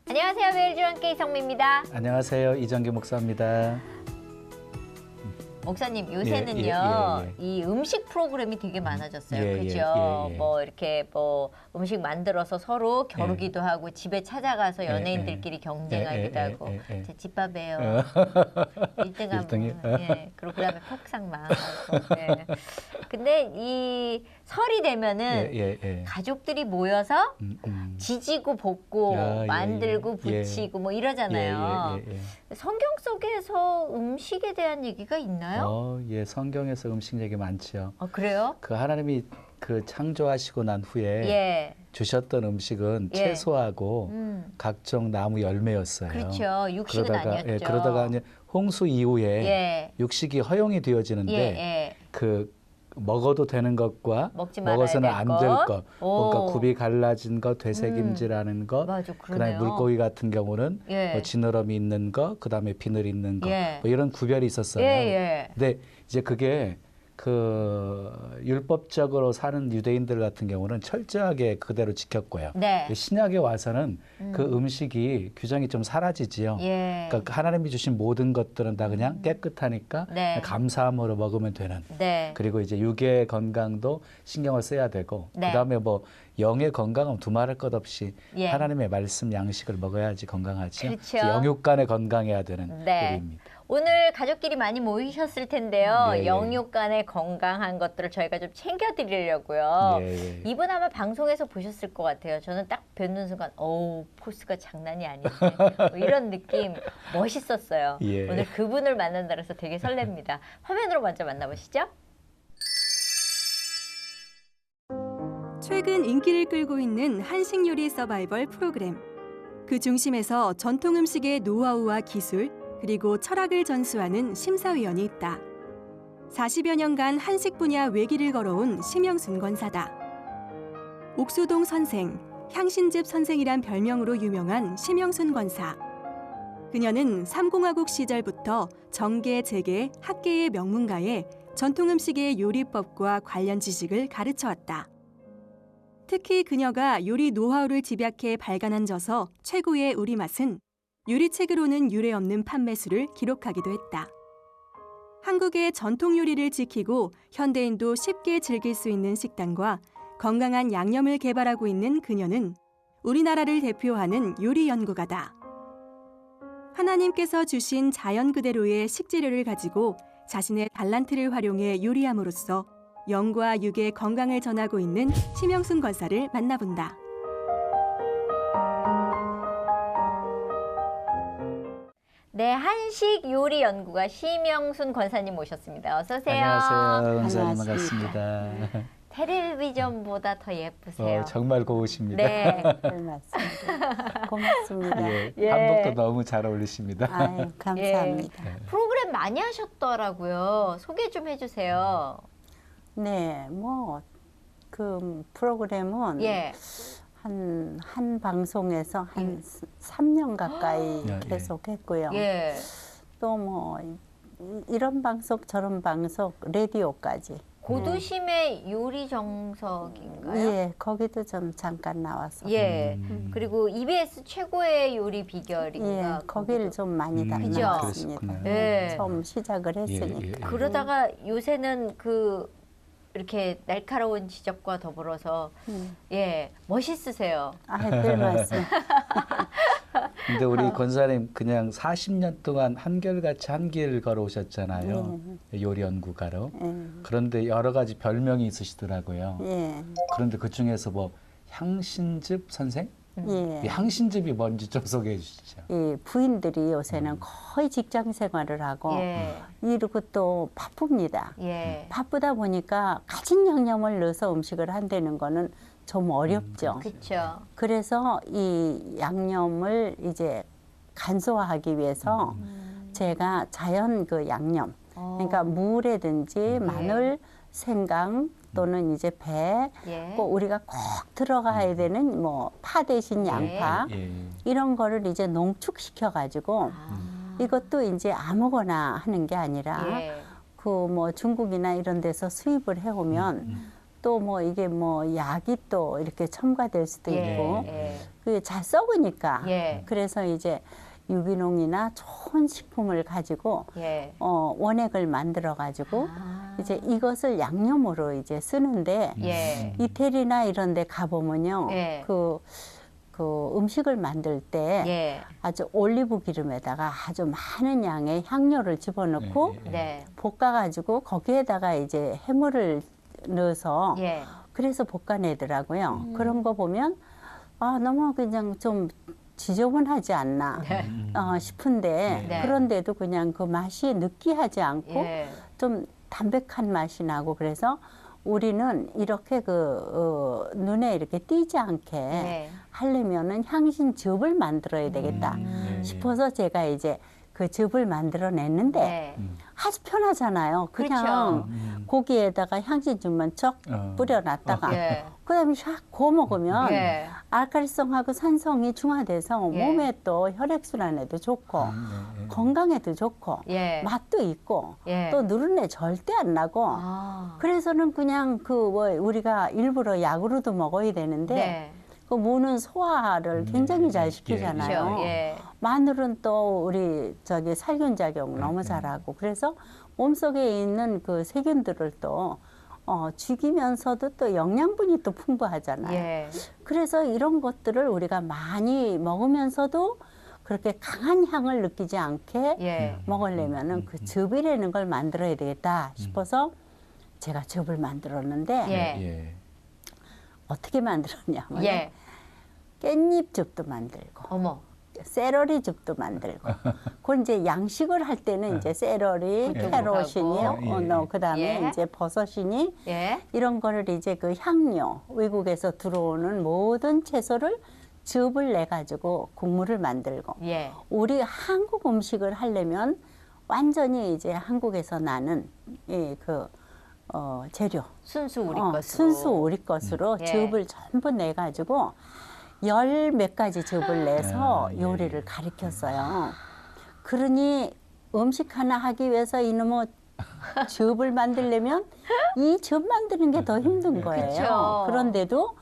안녕하세요. 매일주와 함께 이성미입니다. 안녕하세요. 이정기 목사입니다. 목사님, 요새는요, 이 음식 프로그램이 되게 많아졌어요. 그죠? 뭐, 이렇게 뭐, 음식 만들어서 서로 겨루기도 하고, 집에 찾아가서 연예인들끼리 경쟁하기도 하고, 제 집밥이에요. 1등하면, 그리고 그 다음에 폭삭 망하고. 근데 이 설이 되면은 가족들이 모여서 지지고 볶고, 만들고 부치고 뭐 이러잖아요. 성경 속에서 음식에 대한 얘기가 있나요? 예, 성경에서 음식 얘기 많지요. 그래요? 그 하나님이 그 창조하시고 난 후에 주셨던 음식은 채소하고 각종 나무 열매였어요. 그렇죠. 육식은 아니었죠. 그러다가 이제 홍수 이후에 육식이 허용이 되어지는데 그 먹어도 되는 것과 먹어서는 안 될 것, 그러니까 굽이 갈라진 것, 되새김질하는 것, 그다음에 물고기 같은 경우는 뭐 지느러미 있는 것, 그다음에 비늘 있는 것, 뭐 이런 구별이 있었어요. 근데 이제 그게 그 율법적으로 사는 유대인들 같은 경우는 철저하게 그대로 지켰고요. 신약에 와서는 그 음식이 규정이 좀 사라지지요. 그러니까 하나님이 주신 모든 것들은 다 그냥 깨끗하니까 감사함으로 먹으면 되는. 그리고 이제 육의 건강도 신경을 써야 되고 그다음에 뭐 영의 건강은 두말할 것 없이 하나님의 말씀 양식을 먹어야지 건강하죠. 그렇죠. 영육 간에 건강해야 되는 요리입니다. 오늘 가족끼리 많이 모이셨을 텐데요. 영육 간에 건강한 것들을 저희가 좀 챙겨드리려고요. 이분 아마 방송에서 보셨을 것 같아요. 저는 딱 뵙는 순간 어우 포스가 장난이 아닌데 뭐 이런 느낌 멋있었어요. 오늘 그분을 만난다 그래서 되게 설렙니다. 화면으로 먼저 만나보시죠. 최근 인기를 끌고 있는 한식 요리 서바이벌 프로그램. 그 중심에서 전통 음식의 노하우와 기술, 그리고 철학을 전수하는 심사위원이 있다. 40여 년간 한식 분야 외길을 걸어온 심영순 권사다. 옥수동 선생, 향신즙 선생이란 별명으로 유명한 심영순 권사. 그녀는 삼공화국 시절부터 정계, 재계, 학계의 명문가에 전통 음식의 요리법과 관련 지식을 가르쳐왔다. 특히 그녀가 요리 노하우를 집약해 발간한 저서 최고의 우리맛은 요리책으로는 유례없는 판매수를 기록하기도 했다. 한국의 전통 요리를 지키고 현대인도 쉽게 즐길 수 있는 식단과 건강한 양념을 개발하고 있는 그녀는 우리나라를 대표하는 요리 연구가다. 하나님께서 주신 자연 그대로의 식재료를 가지고 자신의 달란트를 활용해 요리함으로써 영과 육의 건강을 전하고 있는 심영순 권사를 만나본다. 네, 한식 요리 연구가 심영순 권사님 모셨습니다. 어서 오세요. 안녕하세요. 권사님 반갑습니다. 텔레비전보다 더 예쁘세요. 정말 고우십니다. 맞습니다. 고맙습니다. 한복도 너무 잘 어울리십니다. 아유, 감사합니다. 프로그램 많이 하셨더라고요. 소개 좀 해주세요. 네, 뭐 그 프로그램은 한 방송에서 한 3년 가까이 계속했고요. 또 뭐 이런 방송 저런 방송 라디오까지. 고두심의 요리 정석인가요? 거기도 좀 잠깐 나왔어요. 그리고 EBS 최고의 요리 비결인가? 거기를 좀 많이 다녔습니다. 처음 시작을 했으니까. 그러다가 요새는 그 이렇게 날카로운 지적과 더불어서 멋있으세요. 별 말씀. 근데 우리 권사님 그냥 40년 동안 한결같이 한 길 걸어오셨잖아요. 요리 연구가로. 그런데 여러 가지 별명이 있으시더라고요. 그런데 그 중에서 뭐 향신즙 선생? 이 향신즙이 뭔지 좀 소개해 주시죠. 부인들이 요새는 거의 직장 생활을 하고 이러고 또 바쁩니다. 바쁘다 보니까 가진 양념을 넣어서 음식을 한다는 거는 좀 어렵죠. 그래서 이 양념을 이제 간소화하기 위해서 제가 자연 그 양념, 그러니까 무라든지 마늘, 생강 또는 이제 배, 꼭 우리가 꼭 들어가야 되는 뭐 파 대신 양파 이런 거를 이제 농축시켜 가지고 이것도 이제 아무거나 하는 게 아니라 그 뭐 중국이나 이런 데서 수입을 해오면 또 뭐 이게 뭐 약이 또 이렇게 첨가될 수도 있고 그게 잘 썩으니까. 그래서 이제 유기농이나 좋은 식품을 가지고 원액을 만들어 가지고 이제 이것을 양념으로 이제 쓰는데 이태리나 이런 데 가보면요. 그 음식을 만들 때 아주 올리브 기름에다가 아주 많은 양의 향료를 집어넣고 볶아가지고 거기에다가 이제 해물을 넣어서 그래서 볶아내더라고요. 그런 거 보면 아 너무 그냥 좀 지저분하지 않나 싶은데 그런데도 그냥 그 맛이 느끼하지 않고 좀 담백한 맛이 나고 그래서 우리는 이렇게 눈에 이렇게 띄지 않게 하려면은 향신즙을 만들어야 되겠다 싶어서 제가 이제 그 즙을 만들어냈는데 아주 편하잖아요. 그냥 고기에다가 향신즙만 쩍 뿌려놨다가 그다음에 샥 구워 먹으면 알칼리성하고 산성이 중화돼서 몸에 또 혈액순환에도 좋고 건강에도 좋고 맛도 있고 또 누른내 절대 안 나고 그래서는 그냥 우리가 일부러 약으로도 먹어야 되는데 그 무는 소화를 굉장히 잘 시키잖아요. 마늘은 또 우리 살균 작용 너무 잘하고 그래서 몸속에 있는 그 세균들을 또 죽이면서도 또 영양분이 또 풍부하잖아요. 그래서 이런 것들을 우리가 많이 먹으면서도 그렇게 강한 향을 느끼지 않게 먹으려면은 그 즙이라는 걸 만들어야 되겠다 싶어서 제가 즙을 만들었는데 어떻게 만들었냐면 깻잎즙도 만들고 세러리즙도 만들고 그건 이제 양식을 할 때는 이제 세러리, 캐럿이니 그다음에 이제 버섯이니 이런 거를 이제 그 향료 외국에서 들어오는 모든 채소를 즙을 내 가지고 국물을 만들고 우리 한국 음식을 하려면 완전히 이제 한국에서 나는 재료 순수 우리 것으로 즙을 전부 내 가지고 10몇 가지 즙을 내서 요리를 가르쳤어요. 그러니 음식 하나 하기 위해서 이놈의 즙을 만들려면 이 즙 만드는 게 더 힘든 거예요. 그런데도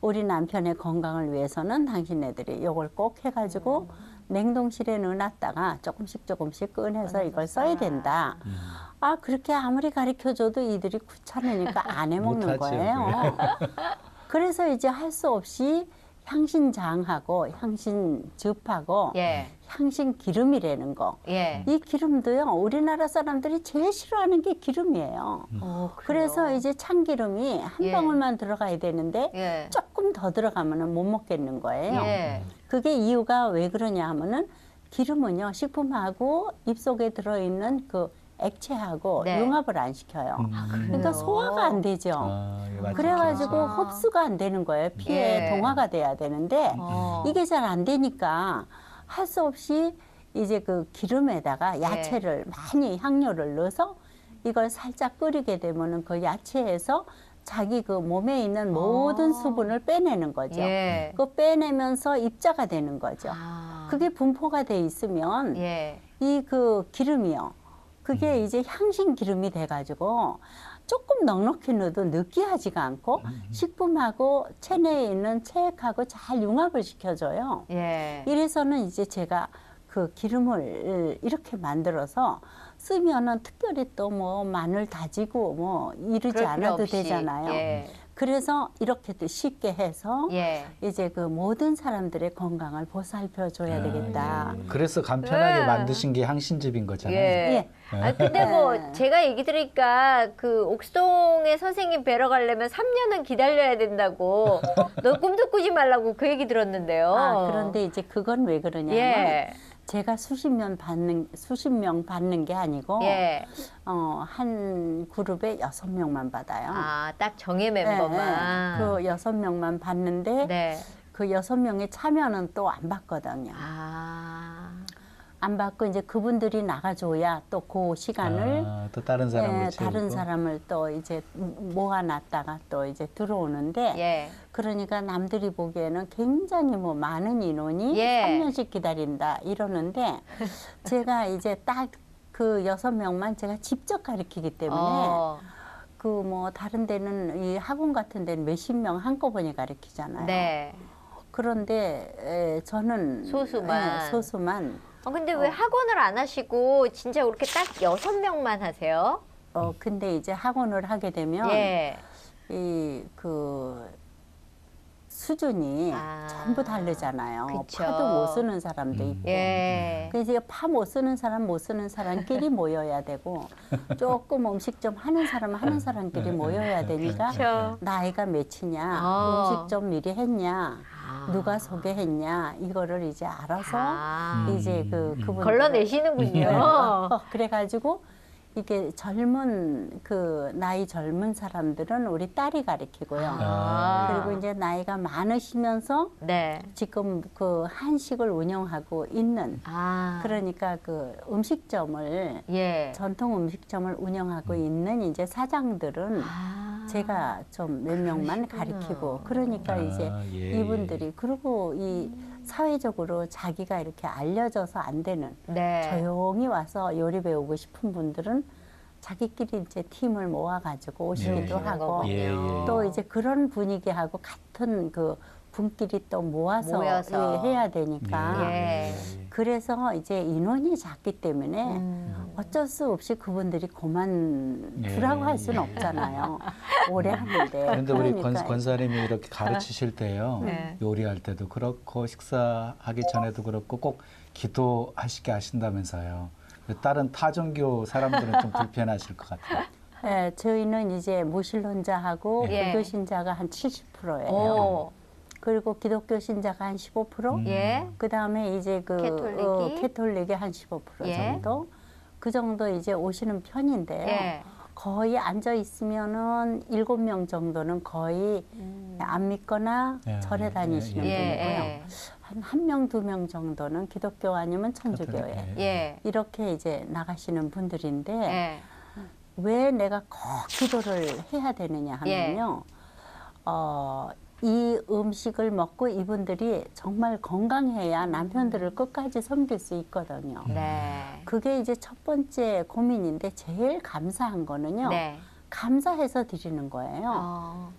우리 남편의 건강을 위해서는 당신네들이 이걸 꼭 해가지고 냉동실에 넣어놨다가 조금씩 꺼내서 이걸 써야 된다. 아 그렇게 아무리 가르쳐줘도 이들이 귀찮으니까 안 해먹는 거예요. 그래서 이제 할 수 없이 향신장하고 향신즙하고 향신기름이라는 거. 이 기름도요. 우리나라 사람들이 제일 싫어하는 게 기름이에요. 그래서 이제 참기름이 한 방울만 들어가야 되는데 조금 더 들어가면 못 먹겠는 거예요. 그게 이유가 왜 그러냐 하면은 기름은요. 식품하고 입속에 들어있는 그 액체하고 융합을 안 시켜요. 그러니까 소화가 안 되죠. 그래가지고 흡수가 안 되는 거예요. 피에 동화가 돼야 되는데 이게 잘 안 되니까 할 수 없이 이제 그 기름에다가 야채를 많이 향료를 넣어서 이걸 살짝 끓이게 되면은 그 야채에서 자기 그 몸에 있는 모든 수분을 빼내는 거죠. 그 빼내면서 입자가 되는 거죠. 그게 분포가 돼 있으면 이 그 기름이요. 그게 이제 향신 기름이 돼가지고 조금 넉넉히 넣어도 느끼하지가 않고 식품하고 체내에 있는 체액하고 잘 융합을 시켜줘요. 이래서는 이제 제가 그 기름을 이렇게 만들어서 쓰면은 특별히 또 뭐 마늘 다지고 뭐 이러지 않아도 되잖아요. 그래서 이렇게 쉽게 해서 이제 그 모든 사람들의 건강을 보살펴줘야 되겠다. 그래서 간편하게 만드신 게 향신즙인 거잖아요. 아 근데 뭐 제가 얘기 들으니까 그 옥수동의 선생님 뵈러 가려면 3년은 기다려야 된다고 너 꿈도 꾸지 말라고 그 얘기 들었는데요. 그런데 이제 그건 왜 그러냐면 제가 수십 명 받는 게 아니고 한 그룹에 6명만 받아요. 딱 정예 멤버만. 그 6명만 받는데 그 6명의 참여는 또 안 받거든요. 안 받고 이제 그분들이 나가줘야 또 그 시간을 또 다른 사람을 다른 사람을 또 이제 모아놨다가 또 이제 들어오는데 그러니까 남들이 보기에는 굉장히 뭐 많은 인원이 3년씩 기다린다 이러는데 제가 이제 딱 그 6명만 제가 직접 가르치기 때문에 그 뭐 다른 데는 이 학원 같은 데는 몇십 명 한꺼번에 가르치잖아요. 그런데 저는 소수만. 근데 왜 학원을 안 하시고 진짜 그렇게 딱 6명만 하세요? 근데 이제 학원을 하게 되면 수준이 전부 다르잖아요. 그쵸. 파도 못 쓰는 사람도 있고. 그래서 파 못 쓰는 사람끼리 모여야 되고 조금 음식점 하는 사람끼리 모여야 되니까 그쵸. 나이가 몇이냐, 음식점 미리 했냐, 누가 소개했냐 이거를 이제 알아서 이제 그분 걸러내시는군요. 그래가지고 이게 나이 젊은 사람들은 우리 딸이 가르치고요. 그리고 이제 나이가 많으시면서 지금 그 한식을 운영하고 있는 그러니까 그 음식점을 전통 음식점을 운영하고 있는 이제 사장들은 제가 좀 몇 명만 가르치고 그러니까 이제 이분들이 그리고 이 사회적으로 자기가 이렇게 알려져서 안 되는 조용히 와서 요리 배우고 싶은 분들은 자기끼리 이제 팀을 모아가지고 오시기도 하고 또 이제 그런 분위기하고 같은 그 분끼리 또 모여서 해야 되니까 그래서 이제 인원이 작기 때문에 어쩔 수 없이 그분들이 그만두라고 할 수는 없잖아요. 오래 하는데. 그런데 우리 권사님이 이렇게 가르치실 때요. 요리할 때도 그렇고 식사하기 전에도 그렇고 꼭 기도하시게 하신다면서요. 다른 타종교 사람들은 좀 불편하실 것 같아요. 네, 저희는 이제 무신론자하고 불교 신자가 한 70%예요. 그리고 기독교 신자가 한 15%, 그 다음에 이제 캐톨릭이 한 15% 정도, 그 정도 이제 오시는 편인데요. 거의 앉아 있으면은 7명 정도는 거의 안 믿거나 절에 다니시는 분이고요. 한 명, 2명 정도는 기독교 아니면 천주교에 이렇게 이제 나가시는 분들인데 왜 내가 꼭 기도를 해야 되느냐 하면요. 이 음식을 먹고 이분들이 정말 건강해야 남편들을 끝까지 섬길 수 있거든요. 그게 이제 첫 번째 고민인데 제일 감사한 거는요. 감사해서 드리는 거예요.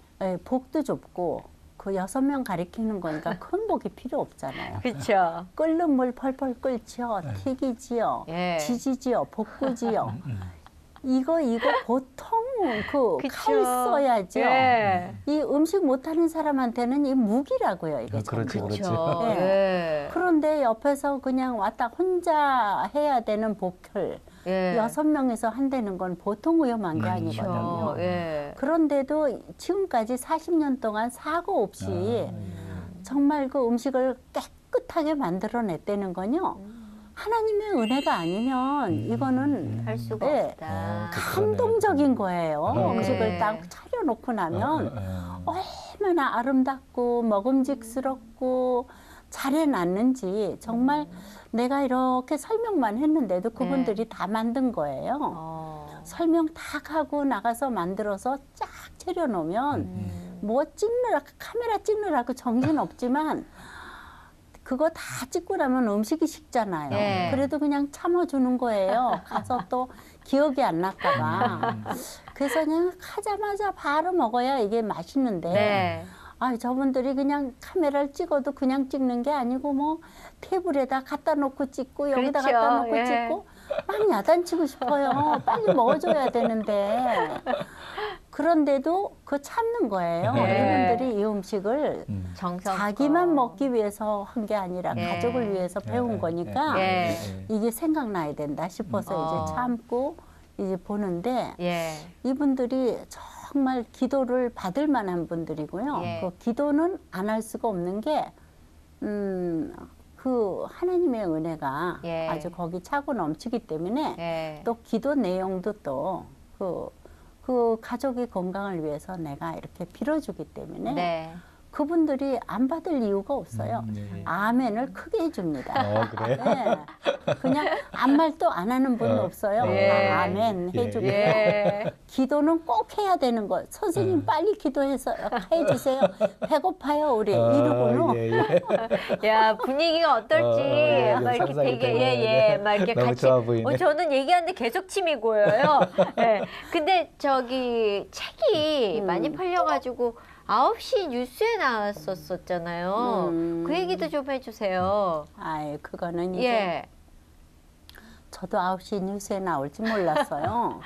복도 좁고 그 6명 가리키는 거니까 큰 복이 필요 없잖아요. 그렇죠. 끓는 물 펄펄 끓지요. 튀기지요. 지지지요. 볶으지요. 이거 보통 칼 써야죠. 이 음식 못하는 사람한테는 이 무기라고요. 이게 그렇죠. 그런데 옆에서 그냥 왔다 혼자 해야 되는 복혈 6명이서 한다는 건 보통 위험한 게 아니거든요. 그런데도 지금까지 40년 동안 사고 없이 정말 그 음식을 깨끗하게 만들어냈다는 건요. 하나님의 은혜가 아니면 이거는 할 수가 없다. 감동적인 거예요. 음식을 딱 차려놓고 나면 얼마나 아름답고 먹음직스럽고 잘해놨는지 정말 내가 이렇게 설명만 했는데도 그분들이 다 만든 거예요. 설명 다 하고 나가서 만들어서 쫙 차려놓으면 뭐 카메라 찍느라고 정신없지만 그거 다 찍고 나면 음식이 식잖아요. 그래도 그냥 참아주는 거예요. 가서 또 기억이 안 날까 봐. 그래서 그냥 하자마자 바로 먹어야 이게 맛있는데 저분들이 그냥 카메라를 찍어도 그냥 찍는 게 아니고 뭐 테이블에다 갖다 놓고 찍고 여기다 갖다 놓고 찍고 막 야단치고 싶어요. 빨리 먹어줘야 되는데 그런데도 참는 거예요. 이분들이 이 음식을 자기만 먹기 위해서 한 게 아니라 가족을 위해서 배운 거니까 이게 생각나야 된다 싶어서 이제 참고 이제 보는데 이분들이 정말 기도를 받을 만한 분들이고요. 그 기도는 안 할 수가 없는 게 그 하나님의 은혜가 아주 거기 차고 넘치기 때문에 또 기도 내용도 또 그 가족의 건강을 위해서 내가 이렇게 빌어주기 때문에 그분들이 안 받을 이유가 없어요. 아멘을 크게 해줍니다. 그래? 그냥 아무 말도 안 하는 분은 없어요. 아멘 해주고 기도는 꼭 해야 되는 거. 선생님 빨리 기도해서 해주세요. 배고파요 우리 이러고는. 야 분위기가 어떨지 막 이렇게 되게 막 이렇게 같이. 저는 얘기하는데 계속 침이 고여요. 근데 저기 책이 많이 팔려가지고. 9시 뉴스에 나왔었잖아요. 그 얘기도 좀 해주세요. 아이, 그거는 이제 저도 9시 뉴스에 나올지 몰랐어요.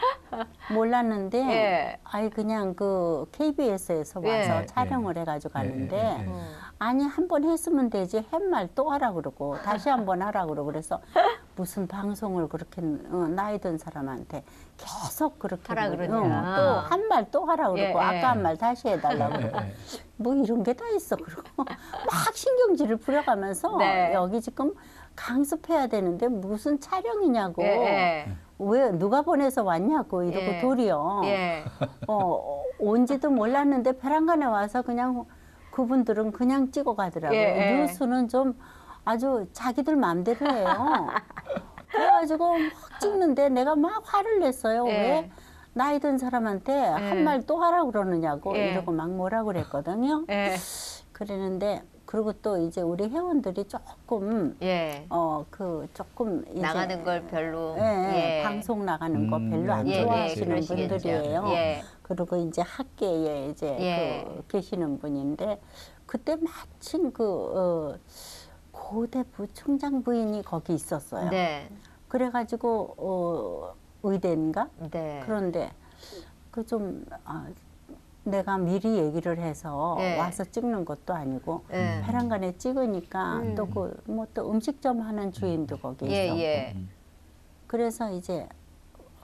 몰랐는데, 아이, 그냥 그 KBS에서 와서 촬영을 해가지고 가는데, 아니, 한 번 했으면 되지, 햇말 또 하라 그러고, 다시 한 번 하라 그러고, 그래서 무슨 방송을 그렇게 나이 든 사람한테 계속 그렇게 하라 그러냐. 또 한 말 또 하라 그러고, 아까 한 말 다시 해달라고 그러고, 뭐 이런 게 다 있어. 그러고 막 신경질을 부려가면서 여기 지금 강습해야 되는데 무슨 촬영이냐고. 왜 누가 보내서 왔냐고 이러고 도리어 온지도 몰랐는데 베란간에 와서 그냥 그분들은 그냥 찍어 가더라고요. 뉴스는 좀 아주 자기들 마음대로 해요. 그래가지고 막 찍는데 내가 막 화를 냈어요. 왜 나이 든 사람한테 한 말 또 하라고 그러느냐고 이러고 막 뭐라고 그랬거든요. 그러는데 그리고 또 이제 우리 회원들이 조금 조금 이제 나가는 걸 별로 방송 나가는 거 별로 안 좋아하시는 분들이에요. 그리고 이제 학계에 이제 계시는 분인데 그때 마침 그 고대 부총장 부인이 거기 있었어요. 그래가지고 의대인가? 그런데 그 좀 내가 미리 얘기를 해서 와서 찍는 것도 아니고 베란간에 찍으니까 또 그 뭐 또 음식점 하는 주인도 거기 있었고 그래서 이제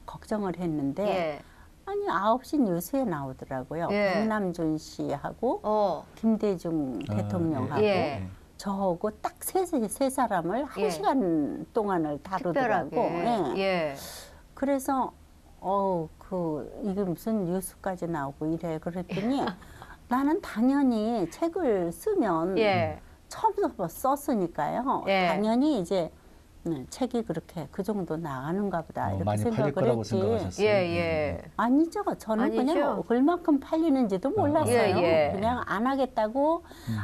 걱정을 했는데 아니 9시 뉴스에 나오더라고요. 백남준 씨하고 김대중 대통령하고 저하고 딱 세 사람을 1시간 동안을 다루더라고. 그래서 이게 무슨 뉴스까지 나오고 이래. 그랬더니 나는 당연히 책을 쓰면 처음 썼으니까요. 당연히 이제 책이 그렇게 그 정도 나가는가 보다 이렇게 많이 팔릴 생각을 거라고 했지. 생각하셨어요. 아니죠. 저는 아니죠. 그냥 얼마큼 팔리는지도 몰랐어요. 그냥 안 하겠다고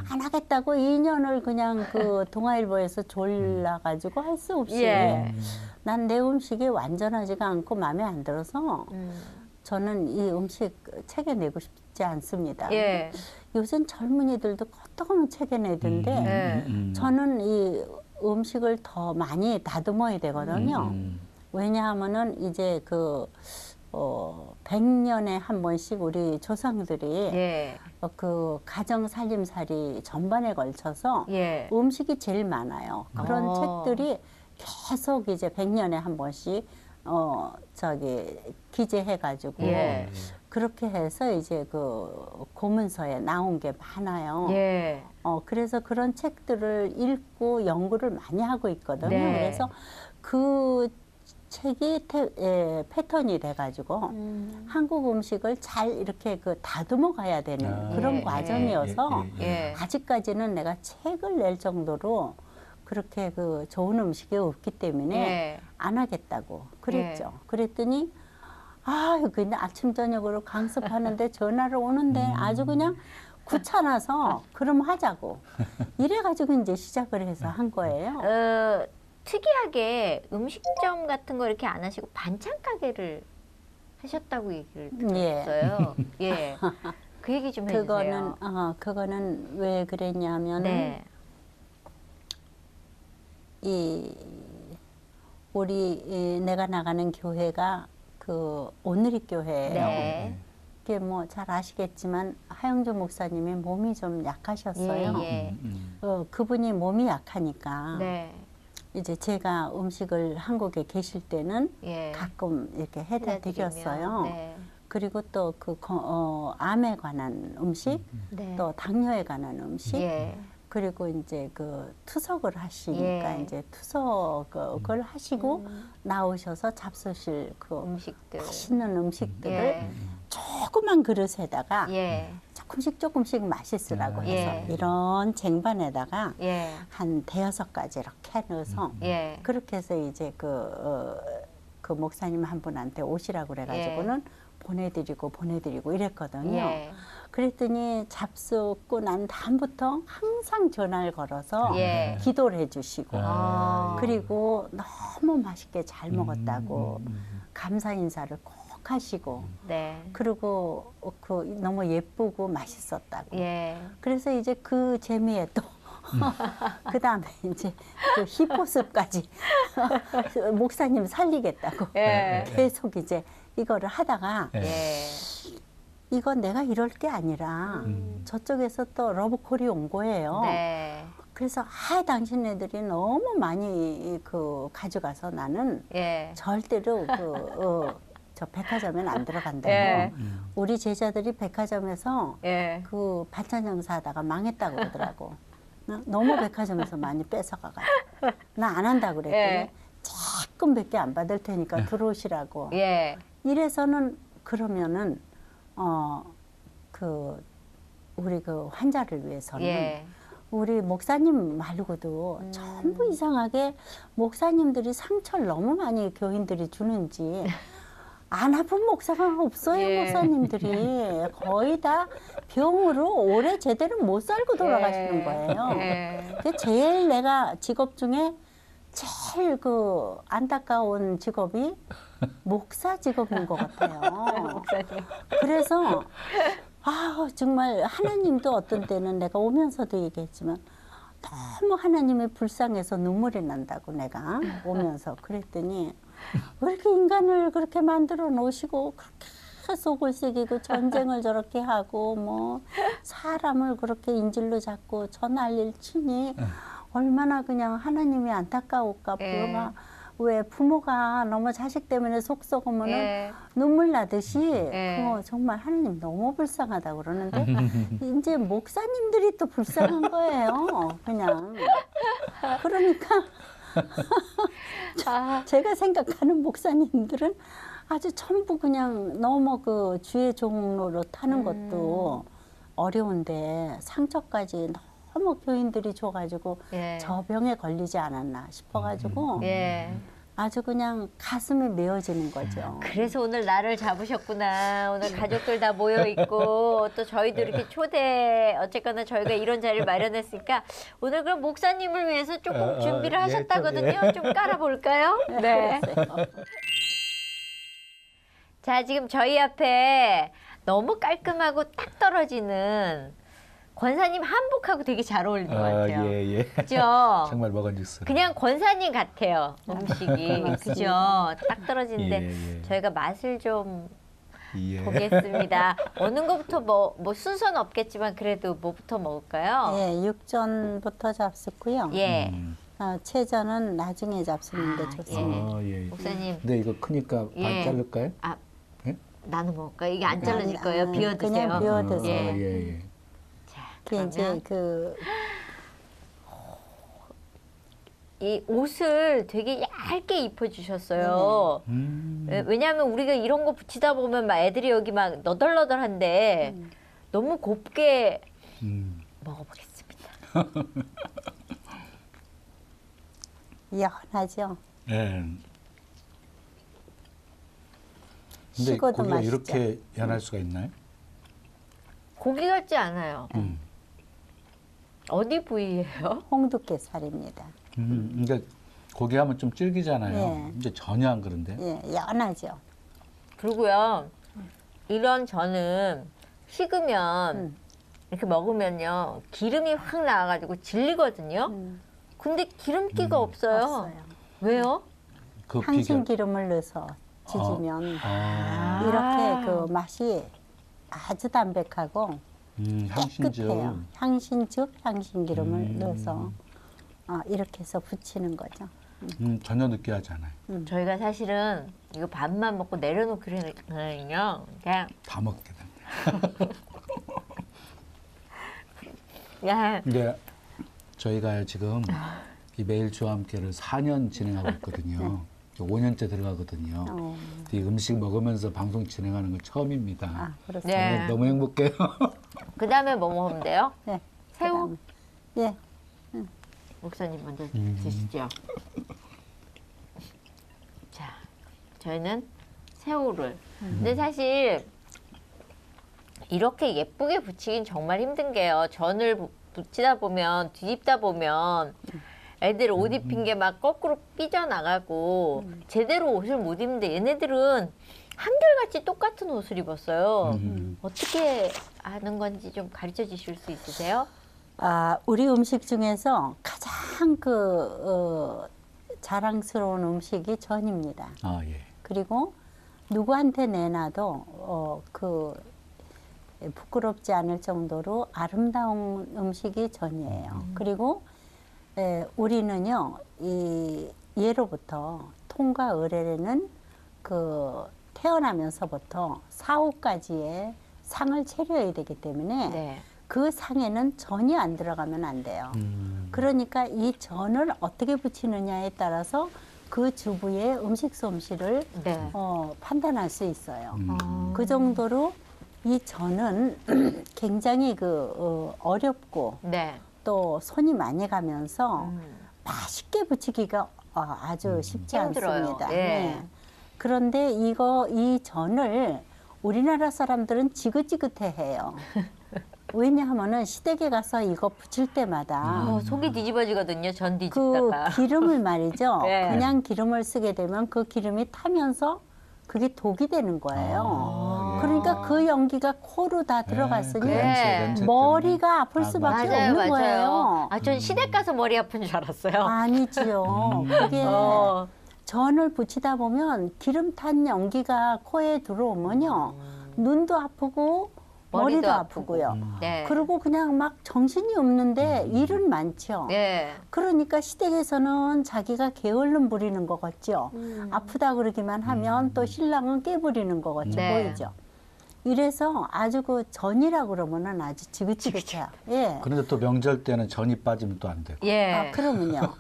2년을 그냥 그 동아일보에서 졸라가지고 할 수 없이 난 내 음식이 완전하지가 않고 마음에 안 들어서 저는 이 음식 책에 내고 싶지 않습니다. 요즘 젊은이들도 끄떡하면 책에 내던데 저는 이 음식을 더 많이 다듬어야 되거든요. 왜냐하면은 이제 그 100년에 한 번씩 우리 조상들이 그 가정 살림살이 전반에 걸쳐서 음식이 제일 많아요. 그런 책들이 계속 이제 100년에 한 번씩 기재해가지고 그렇게 해서 이제 그 고문서에 나온 게 많아요. 그래서 그런 책들을 읽고 연구를 많이 하고 있거든요. 그래서 그 책이 패턴이 돼가지고 한국 음식을 잘 이렇게 그 다듬어 가야 되는 그런 과정이어서 아직까지는 내가 책을 낼 정도로 그렇게 그 좋은 음식이 없기 때문에 안 하겠다고 그랬죠. 그랬더니 그냥 아침 저녁으로 강습하는데 전화를 오는데 아주 그냥 귀찮아서 그럼 하자고 이래가지고 이제 시작을 해서 한 거예요. 특이하게 음식점 같은 거 이렇게 안 하시고 반찬 가게를 하셨다고 얘기를 들었어요. 그 얘기 좀 해주세요. 그거는 왜 그랬냐면 내가 나가는 교회가 그 오늘이 교회예요. 그게 뭐 잘 아시겠지만 하영주 목사님이 몸이 좀 약하셨어요. 그분이 몸이 약하니까 이제 제가 음식을 한국에 계실 때는 가끔 이렇게 해다 드렸어요. 그리고 또 그 암에 관한 음식, 또 당뇨에 관한 음식. 그리고 이제 그 투석을 하시니까 이제 투석을 하시고 나오셔서 잡수실 그 음식들. 맛있는 음식들을 조그만 그릇에다가 조금씩 맛있으라고 해서 이런 쟁반에다가 한 5-6가지 이렇게 넣어서 그렇게 해서 이제 그 목사님 한 분한테 오시라고 그래가지고는 보내드리고 이랬거든요. 그랬더니 잡수고 난 다음부터 항상 전화를 걸어서 기도를 해주시고 그리고 너무 맛있게 잘 먹었다고 감사 인사를 꼭 독하시고 네. 그리고 그 너무 예쁘고 맛있었다고. 예. 그래서 이제 그 재미에 또 그다음에 이제 그 힙호흡까지 목사님 살리겠다고 예. 계속 이제 이거를 하다가 예. 이건 내가 이럴 게 아니라 저쪽에서 또 러브콜이 온 거예요. 네. 그래서 당신네들이 너무 많이 그 가져가서 나는 예. 절대로 저 백화점엔 안 들어간다고. 예. 우리 제자들이 백화점에서 예. 그 반찬 장사 하다가 망했다고 그러더라고. 너무 백화점에서 많이 뺏어가가지고. 나 안 한다고 그랬더니 예. 조금밖에 안 받을 테니까 들어오시라고. 예. 이래서는 그러면은 우리 그 환자를 위해서는 예. 우리 목사님 말고도 전부 이상하게 목사님들이 상처를 너무 많이 교인들이 주는지 안 아픈 목사가 없어요. 예. 목사님들이 거의 다 병으로 오래 제대로 못 살고 돌아가시는 거예요. 예. 그게 제일 내가 직업 중에 제일 그 안타까운 직업이 목사 직업인 것 같아요. 목사님. 그래서 정말 하나님도 어떤 때는 내가 오면서도 얘기했지만 너무 하나님의 불쌍해서 눈물이 난다고 내가 오면서 그랬더니 왜 이렇게 인간을 그렇게 만들어 놓으시고 그렇게 속을 새기고 전쟁을 저렇게 하고 뭐 사람을 그렇게 인질로 잡고 저 난리를 치니 얼마나 그냥 하나님이 안타까울까. 부모가 왜 부모가 너무 자식 때문에 속 썩으면은 예. 눈물 나듯이 예. 정말 하나님 너무 불쌍하다 그러는데 이제 목사님들이 또 불쌍한 거예요. 그냥 그러니까 제가 생각하는 목사님들은 아주 전부 그냥 너무 그 주의 종로로 타는 것도 어려운데 상처까지 너무 교인들이 줘가지고 예. 저 병에 걸리지 않았나 싶어가지고 예. 아주 그냥 가슴이 메어지는 거죠. 그래서 오늘 나를 잡으셨구나. 오늘 가족들 다 모여 있고 또 저희도 이렇게 어쨌거나 저희가 이런 자리를 마련했으니까 오늘 그럼 목사님을 위해서 조금 준비를 하셨다거든요. 좀 깔아볼까요? 네. 자, 지금 저희 앞에 너무 깔끔하고 딱 떨어지는 권사님 한복하고 되게 잘 어울리는 것 같아요. 예. 그죠? 정말 먹은육스러워. 그냥 권사님 같아요, 음식이. 그죠? 딱 떨어지는데 저희가 맛을 좀 보겠습니다. 어느 거부터 뭐 순서는 없겠지만 그래도 뭐부터 먹을까요? 예, 육전부터 잡수고요. 예. 채전은 나중에 잡수는데 좋습니다. 예. 목사님. 근데 이거 크니까 반 자를까요? 나눠 먹을까요? 이게 안 잘라질 거예요? 비워 드세요. 그냥 비워 드세요. 예. 자, 이제 이 옷을 되게 얇게 입혀주셨어요. 왜냐하면 우리가 이런 거 붙이다 보면 막 애들이 여기 막 너덜너덜한데 너무 곱게 먹어보겠습니다. 연하죠. 예. 근데 식어도 고기가 맛있죠. 이렇게 연할 수가 있나요? 고기 같지 않아요. 어디 부위예요? 홍두깨살입니다. 그러니까 고기 하면 좀 질기잖아요. 예. 이제 전혀 안 그런데. 예, 연하죠. 그리고요, 이런 전은 식으면 이렇게 먹으면요 기름이 확 나와가지고 질리거든요. 근데 기름기가 없어요. 없어요. 왜요? 그 향신 비결. 기름을 넣어서 지지면 아. 이렇게 그 맛이 아주 담백하고 향신즙. 깨끗해요. 향신즙, 향신 기름을 넣어서 이렇게 해서 부치는 거죠. 전혀 느끼하지 않아요. 저희가 사실은 이거 밥만 먹고 내려놓기로는요. 그냥 다 먹게 됩니다. 야, 근데 저희가 지금 이 매일 주와 함께를 4년 진행하고 있거든요. 5년째 들어가거든요. 이 음식 먹으면서 방송 진행하는 건 처음입니다. 그렇습니다. 네. 너무 행복해요. 그 다음에 뭐 먹으면 돼요? 네. 새우? 예. 목사님 먼저 드시죠. 자, 저희는 새우를. 근데 사실 이렇게 예쁘게 붙이긴 정말 힘든 게요. 전을 붙이다 보면 뒤집다 보면 애들 옷 입힌 게 막 거꾸로 삐져나가고 제대로 옷을 못 입는데 얘네들은 한결같이 똑같은 옷을 입었어요. 어떻게 하는 건지 좀 가르쳐 주실 수 있으세요? 우리 음식 중에서 가장 자랑스러운 음식이 전입니다. 예. 그리고 누구한테 내놔도 부끄럽지 않을 정도로 아름다운 음식이 전이에요. 그리고 우리는요, 예로부터 통과 의례는 태어나면서부터 4, 5가지의 상을 차려야 되기 때문에 네. 그 상에는 전이 안 들어가면 안 돼요. 그러니까 이 전을 어떻게 부치느냐에 따라서 그 주부의 음식 솜씨를 네. 판단할 수 있어요. 그 정도로 이 전은 굉장히 어렵고 네. 또 손이 많이 가면서 맛있게 부치기가 아주 쉽지 힘들어요. 않습니다. 예. 네. 그런데 이 전을 우리나라 사람들은 지긋지긋해해요. 왜냐하면은 시댁에 가서 이거 부칠 때마다 속이 뒤집어지거든요. 전 뒤집다가. 기름을 말이죠. 네. 그냥 기름을 쓰게 되면 그 기름이 타면서 그게 독이 되는 거예요. 그러니까 그 연기가 코로 다 들어갔으니 머리가 아플 수밖에 없는 거예요. 전 시댁 가서 머리 아픈 줄 알았어요. 아니죠. 그게 전을 부치다 보면 기름 탄 연기가 코에 들어오면요. 눈도 아프고 머리도 아프고요. 네. 그리고 그냥 막 정신이 없는데 일은 많죠. 네. 그러니까 시댁에서는 자기가 게을름 부리는 것 같죠. 아프다 그러기만 하면 또 신랑은 깨부리는 것 같이 네. 보이죠. 이래서 아주 전이라 그러면은 아주 지긋지긋해요. 예. 그런데 또 명절 때는 전이 빠지면 또 안 되고. 예. 그러면요.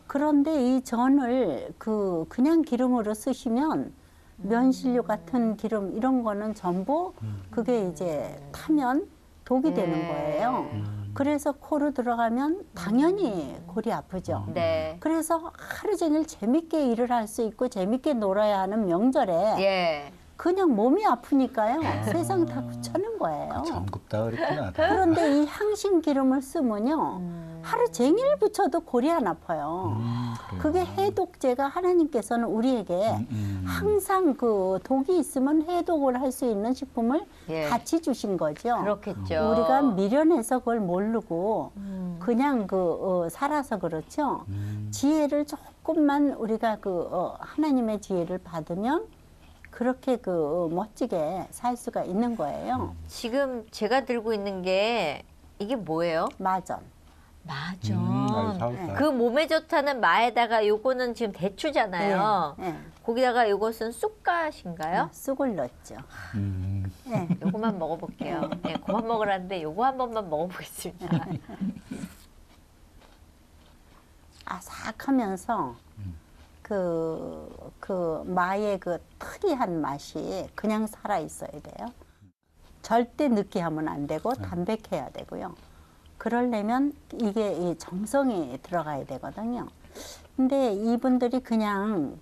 그런데 이 전을 그냥 기름으로 쓰시면 면실류 같은 기름 이런 거는 전부 그게 이제 타면 독이 되는 거예요. 그래서 코로 들어가면 당연히 골이 아프죠. 네. 그래서 하루 종일 재밌게 일을 할 수 있고 재밌게 놀아야 하는 명절에 예. 그냥 몸이 아프니까요. 세상 다 붙여는 거예요. 전굽다 그랬구나. 그런데 이 향신 기름을 쓰면요. 하루 종일 붙여도 골이 안 아파요. 그게 해독제가 하나님께서는 우리에게 항상 독이 있으면 해독을 할 수 있는 식품을 같이 주신 거죠. 그렇겠죠. 우리가 미련해서 그걸 모르고 그냥 살아서 그렇죠. 지혜를 조금만 우리가 하나님의 지혜를 받으면 그렇게 멋지게 살 수가 있는 거예요. 지금 제가 들고 있는 게 이게 뭐예요? 마전. 마전. 그 몸에 좋다는 마에다가 요거는 지금 대추잖아요. 네. 거기다가 요것은 쑥갓인가요? 쑥을 넣었죠. 네. 요거만 먹어볼게요. 네, 그만 먹으라는데 요거 한 번만 먹어보겠습니다. 아삭하면서 마의 특이한 맛이 그냥 살아 있어야 돼요. 절대 느끼하면 안 되고 담백해야 되고요. 그러려면 이게 정성이 들어가야 되거든요. 근데 이분들이 그냥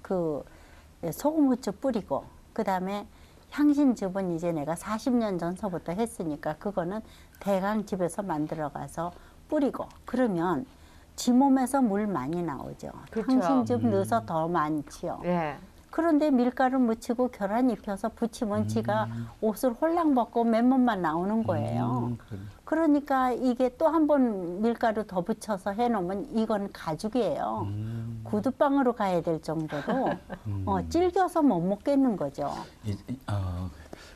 소금 후추 뿌리고 그다음에 향신즙은 이제 내가 40년 전서부터 했으니까 그거는 대강 집에서 만들어 가서 뿌리고 그러면 지 몸에서 물 많이 나오죠. 그렇죠. 향신즙 넣어서 더 많지요. 예. 그런데 밀가루 묻히고 계란 입혀서 부치면 지가 옷을 홀랑 벗고 맨몸만 나오는 거예요. 그러니까 이게 또 한 번 밀가루 더 붙여서 해놓으면 이건 가죽이에요. 구두방으로 가야 될 정도로 찔겨서 못 먹겠는 거죠.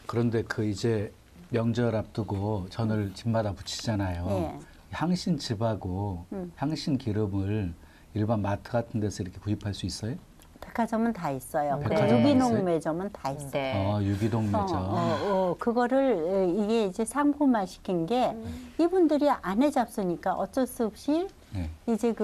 그런데 이제 명절 앞두고 전을 집마다 부치잖아요. 네. 향신즙하고 향신 기름을 일반 마트 같은 데서 이렇게 구입할 수 있어요? 백화점은 다 있어요. 백화점은 유기농 매점은 다 있어요. 네. 유기농 매점. 그거를 이게 이제 상품화 시킨 게 이분들이 안에 잡수니까 어쩔 수 없이 이제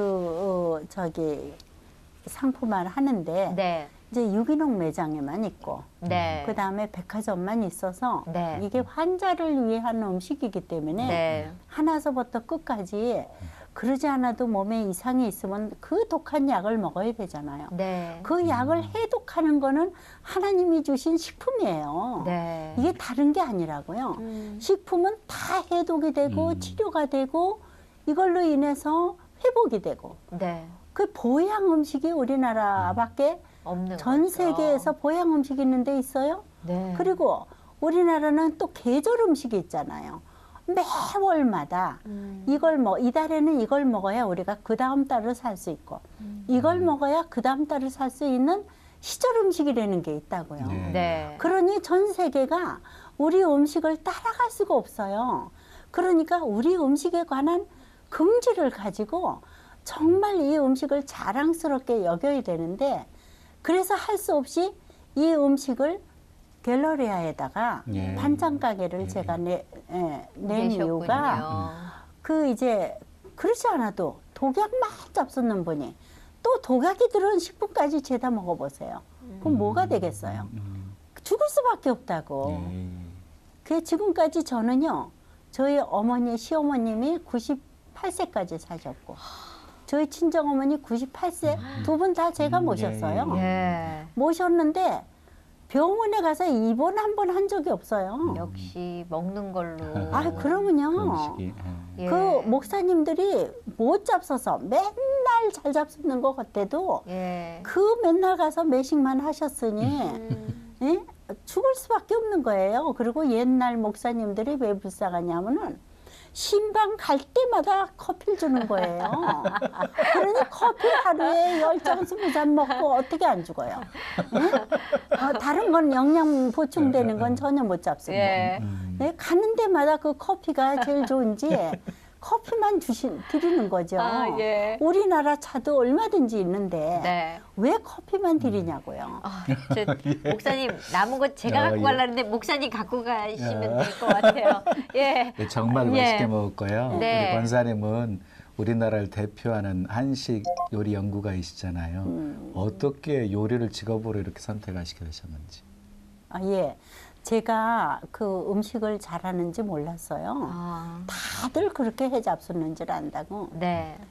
상품화를 하는데 네. 이제 유기농 매장에만 있고 네. 그다음에 백화점만 있어서 네. 이게 환자를 위한 음식이기 때문에 네. 하나서부터 끝까지 그러지 않아도 몸에 이상이 있으면 그 독한 약을 먹어야 되잖아요. 네. 그 약을 해독하는 거는 하나님이 주신 식품이에요. 네. 이게 다른 게 아니라고요. 식품은 다 해독이 되고 치료가 되고 이걸로 인해서 회복이 되고 네. 그 보양 음식이 우리나라밖에 없는 전 거죠. 세계에서 보양 음식이 있는 데 있어요. 네. 그리고 우리나라는 또 계절 음식이 있잖아요. 매월마다 이달에는 이걸 먹어야 우리가 그 다음 달을 살 수 있고 이걸 먹어야 그 다음 달을 살 수 있는 시절 음식이라는 게 있다고요. 네. 그러니 전 세계가 우리 음식을 따라갈 수가 없어요. 그러니까 우리 음식에 관한 긍지를 가지고 정말 이 음식을 자랑스럽게 여겨야 되는데 그래서 할 수 없이 이 음식을 갤러리아에다가 반찬 가게를 제가 낸 이유가 그 이제 그렇지 않아도 독약만 잡수는 분이 또 독약이 들은 식품까지 죄다 먹어보세요. 그럼 뭐가 되겠어요? 죽을 수밖에 없다고. 그 지금까지 저는요. 저희 어머니, 시어머님이 98세까지 사셨고 저희 친정어머니 98세 두 분 다 제가 모셨어요. 모셨는데 병원에 가서 입원 한 번 한 적이 없어요. 역시 먹는 걸로. 아, 그러면요. 그 목사님들이 못 잡숴서 맨날 잘 잡수는 것 같아도 그 맨날 가서 매식만 하셨으니 예? 죽을 수밖에 없는 거예요. 그리고 옛날 목사님들이 왜 불쌍하냐면은 신방 갈 때마다 커피를 주는 거예요. 그러니 커피 하루에 10잔, 20잔 먹고 어떻게 안 죽어요? 다른 건 영양 보충되는 건 전혀 못 잡수고. 가는 데마다 그 커피가 제일 좋은지 커피만 드리는 거죠. 우리나라 차도 얼마든지 있는데 왜 커피만 드리냐고요. 목사님 남은 거 제가 갖고 가려는데 목사님 갖고 가시면 될 것 같아요. 정말 맛있게 먹을 거예요. 우리 권사님은 우리나라를 대표하는 한식 요리 연구가이시잖아요. 어떻게 요리를 직업으로 이렇게 선택하시게 되셨는지. 제가 그 음식을 잘하는지 몰랐어요. 다들 그렇게 해 잡수는 줄 안다고.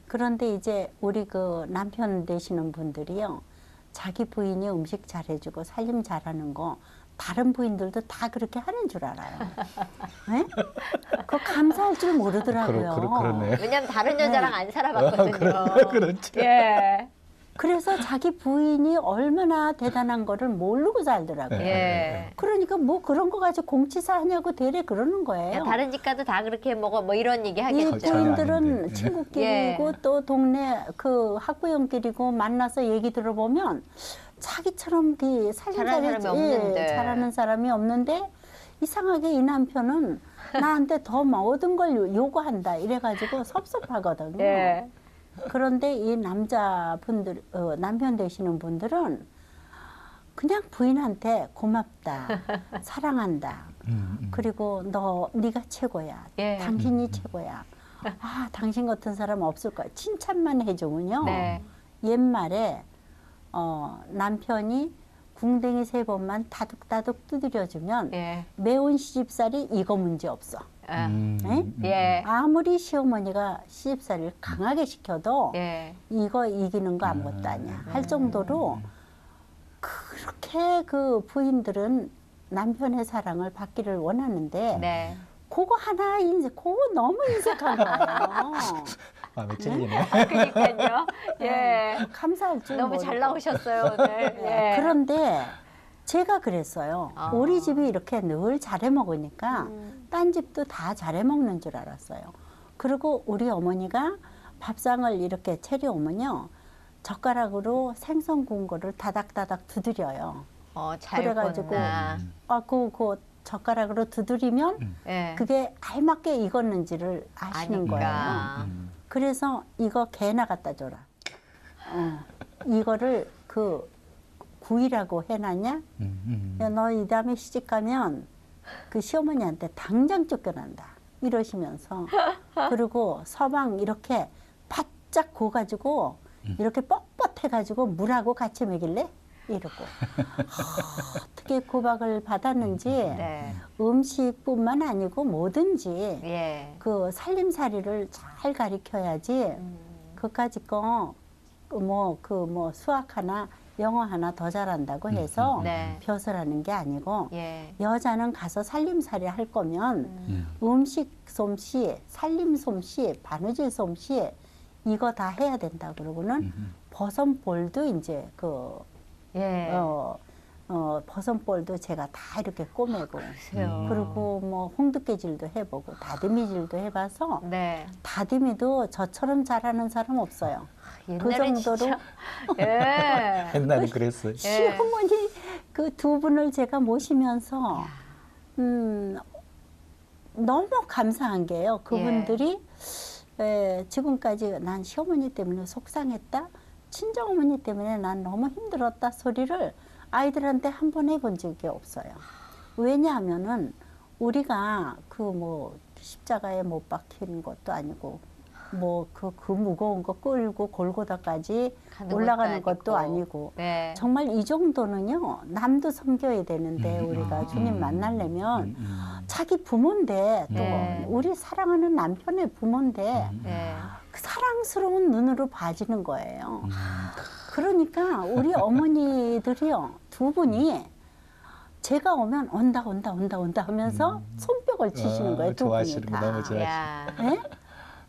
그런데 이제 우리 그 남편 되시는 분들이요. 자기 부인이 음식 잘해주고 살림 잘하는 거 다른 부인들도 다 그렇게 하는 줄 알아요. 그거 감사할 줄 모르더라고요. 그러네. 왜냐면 다른 여자랑 안 살아봤거든요. 그렇죠. 그래서 자기 부인이 얼마나 대단한 거를 모르고 살더라고요. 그러니까 뭐 그런 거 가지고 공치사 하냐고 대래 그러는 거예요. 다른 집 가도 다 그렇게 먹어 뭐 이런 얘기 하겠죠. 이 부인들은 친구끼리고 또 동네 그 학부형끼리고 만나서 얘기 들어보면 자기처럼 그 살림살이 잘하는 사람이 없는데 이상하게 이 남편은 나한테 더 모든 걸 요구한다 이래가지고 섭섭하거든요. 그런데 이 남자분들, 남편 되시는 분들은 그냥 부인한테 고맙다, 사랑한다, 그리고 네가 최고야, 당신이 최고야. 당신 같은 사람 없을 거야. 칭찬만 해주면요. 옛말에 남편이 궁뎅이 3번만 다둑다둑 두드려주면 매운 시집살이 이거 문제 없어. 아무리 시어머니가 시집살이를 강하게 시켜도 이거 이기는 거 아무것도 아니야 할 정도로 그렇게 그 부인들은 남편의 사랑을 받기를 원하는데 그거 하나 그거 너무 인색한 거예요. 마음에 찔리네. 그러니까요. 감사할 줄 너무 모르고. 잘 나오셨어요 오늘. 그런데 제가 그랬어요. 우리 집이 이렇게 늘 잘해 먹으니까 딴 집도 다 잘해 먹는 줄 알았어요. 그리고 우리 어머니가 밥상을 이렇게 차려오면요. 젓가락으로 생선 구운 거를 다닥다닥 두드려요. 잘 그래가지고 구웠나. 그 젓가락으로 두드리면 그게 알맞게 익었는지를 아시는 거예요. 그래서 이거 개나 갖다 줘라. 이거를 그 구이라고 해놨냐? 너 이 다음에 시집 가면 그 시어머니한테 당장 쫓겨난다. 이러시면서 그리고 서방 이렇게 바짝 구워가지고 이렇게 뻣뻣해가지고 물하고 같이 먹일래? 이러고 어떻게 구박을 받았는지 음식뿐만 아니고 뭐든지 그 살림살이를 잘 가르쳐야지 그까짓 거 수학 하나 영어 하나 더 잘한다고 해서 벼슬 하는 게 아니고 여자는 가서 살림살이 할 거면 음식 솜씨, 살림 솜씨, 바느질 솜씨 이거 다 해야 된다 그러고는 버선볼도 이제 그 버선볼도 제가 다 이렇게 꼬매고 그리고 뭐 홍두깨질도 해보고 다듬이질도 해봐서 네. 다듬이도 저처럼 잘하는 사람 없어요. 그 정도로 옛날에 그랬어요. 시어머니 그 두 분을 제가 모시면서 너무 감사한 게요. 그분들이 지금까지 난 시어머니 때문에 속상했다, 친정어머니 때문에 난 너무 힘들었다 소리를 아이들한테 한 번 해본 적이 없어요. 왜냐하면은 우리가 그 뭐 십자가에 못 박히는 것도 아니고 뭐 그 무거운 거 끌고 골고다까지 올라가는 것도 아니고 네. 정말 이 정도는요 남도 섬겨야 되는데 우리가 주님 만나려면 자기 부모인데 또 네. 우리 사랑하는 남편의 부모인데 네. 그 사랑스러운 눈으로 봐지는 거예요. 그러니까 우리 어머니들이요 두 분이 제가 오면 온다 하면서 손뼉을 치시는 거예요. 두 분이 다. 너무 좋아하시는. 네?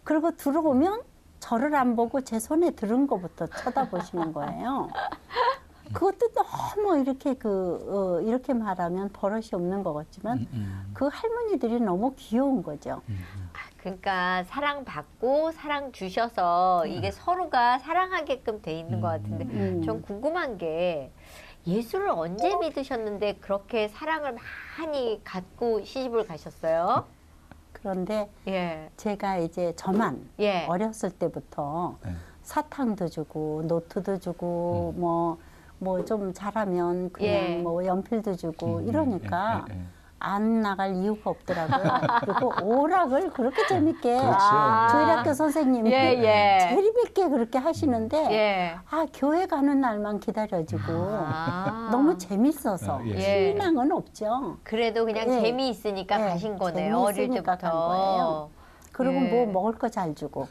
그리고 들어오면 저를 안 보고 제 손에 들은 거부터 쳐다보시는 거예요. 그것도 너무 이렇게 이렇게 말하면 버릇이 없는 것 같지만 그 할머니들이 너무 귀여운 거죠. 그러니까 사랑받고 사랑 주셔서 이게 서로가 사랑하게끔 돼 있는 것 같은데 전 궁금한 게 예수를 언제 믿으셨는데 그렇게 사랑을 많이 갖고 시집을 가셨어요? 그런데 제가 이제 저만 어렸을 때부터 사탕도 주고 노트도 주고 뭐 좀 잘하면 그냥 뭐 연필도 주고 이러니까 안 나갈 이유가 없더라고요. 그리고 오락을 그렇게 재밌게 조일학교 선생님이 재밌게 그렇게 하시는데 교회 가는 날만 기다려지고 너무 재밌어서 신앙은 없죠. 그래도 그냥 재미있으니까 가신 거네요. 어릴 때부터. 간 거예요. 그리고 뭐 먹을 거 잘 주고.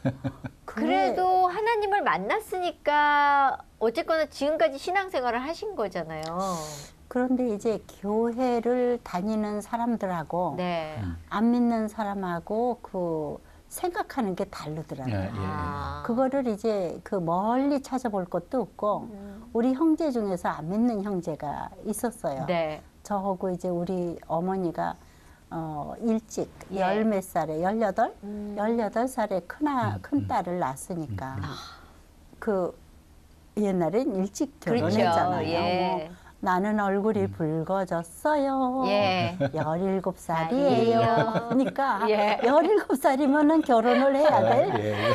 그래도 하나님을 만났으니까 어쨌거나 지금까지 신앙생활을 하신 거잖아요. 그런데 이제 교회를 다니는 사람들하고 안 믿는 사람하고 그 생각하는 게 다르더라고요. 그거를 이제 그 멀리 찾아볼 것도 없고 우리 형제 중에서 안 믿는 형제가 있었어요. 저하고 이제 우리 어머니가 일찍 열 몇 살에 18살에 큰 딸을 낳았으니까 그 옛날엔 일찍 결혼했잖아요. 뭐 나는 얼굴이 붉어졌어요. 17살이에요. 그러니까 17살이면은 결혼을 해야 될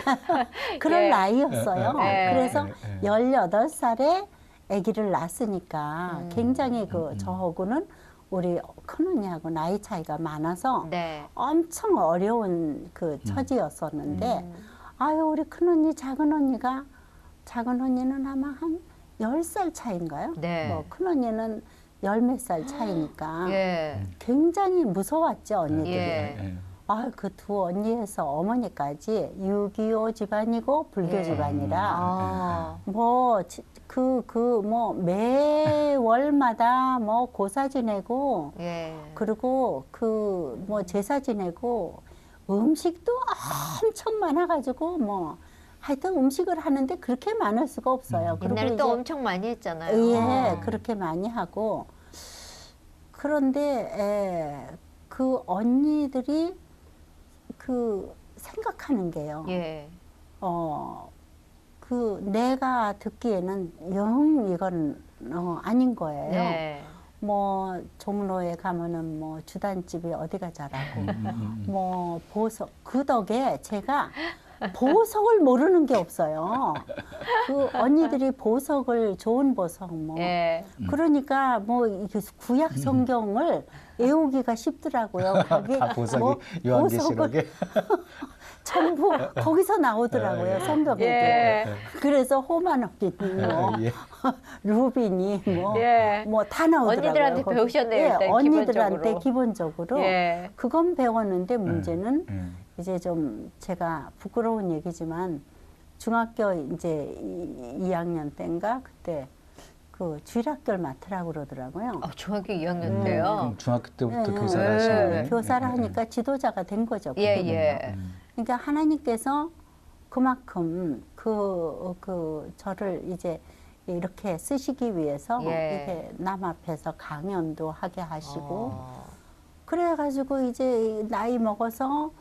그런 나이였어요. 그래서 18살에 아기를 낳았으니까 굉장히 저하고는 우리 큰언니하고 나이 차이가 많아서 엄청 어려운 그 처지였었는데 아유 우리 큰언니 작은 언니는 아마 한 10살 차이인가요? 뭐 큰언니는 10몇 살 차이니까 굉장히 무서웠죠 언니들이. 그 두 언니에서 어머니까지 6.25 집안이고 불교 집안이라 뭐 매월마다 뭐 고사 지내고 그리고 뭐 제사 지내고 음식도 엄청 많아가지고 뭐 하여튼 음식을 하는데 그렇게 많을 수가 없어요. 옛날에 또 엄청 많이 했잖아요. 그렇게 많이 하고 그런데 그 언니들이 생각하는 게요. 내가 듣기에는 영 이건 아닌 거예요. 뭐 종로에 가면은 뭐 주단집이 어디가 잘하고 뭐 보석 그 덕에 제가 보석을 모르는 게 없어요. 그 언니들이 보석을 좋은 보석 뭐 그러니까 뭐 이게 구약 성경을 외우기가 쉽더라고요. 그게 다 보석이 요한계시록에 전부 거기서 나오더라고요. 성경에. 그래서 호마노비니 뭐 루비니 뭐 다 나오더라고요. 언니들한테 배우셨네요. 일단 언니들한테 기본적으로 그건 배웠는데 문제는 이제 좀 제가 부끄러운 얘기지만 중학교 이제 2학년 때인가 그때 그 주일학교를 맡으라고 그러더라고요. 중학교 2학년 때요? 중학교 때부터 교사를 하시네. 교사를 하니까 지도자가 된 거죠. 그러니까 하나님께서 그만큼 저를 이제 이렇게 쓰시기 위해서 이게 남 앞에서 강연도 하게 하시고 그래가지고 이제 나이 먹어서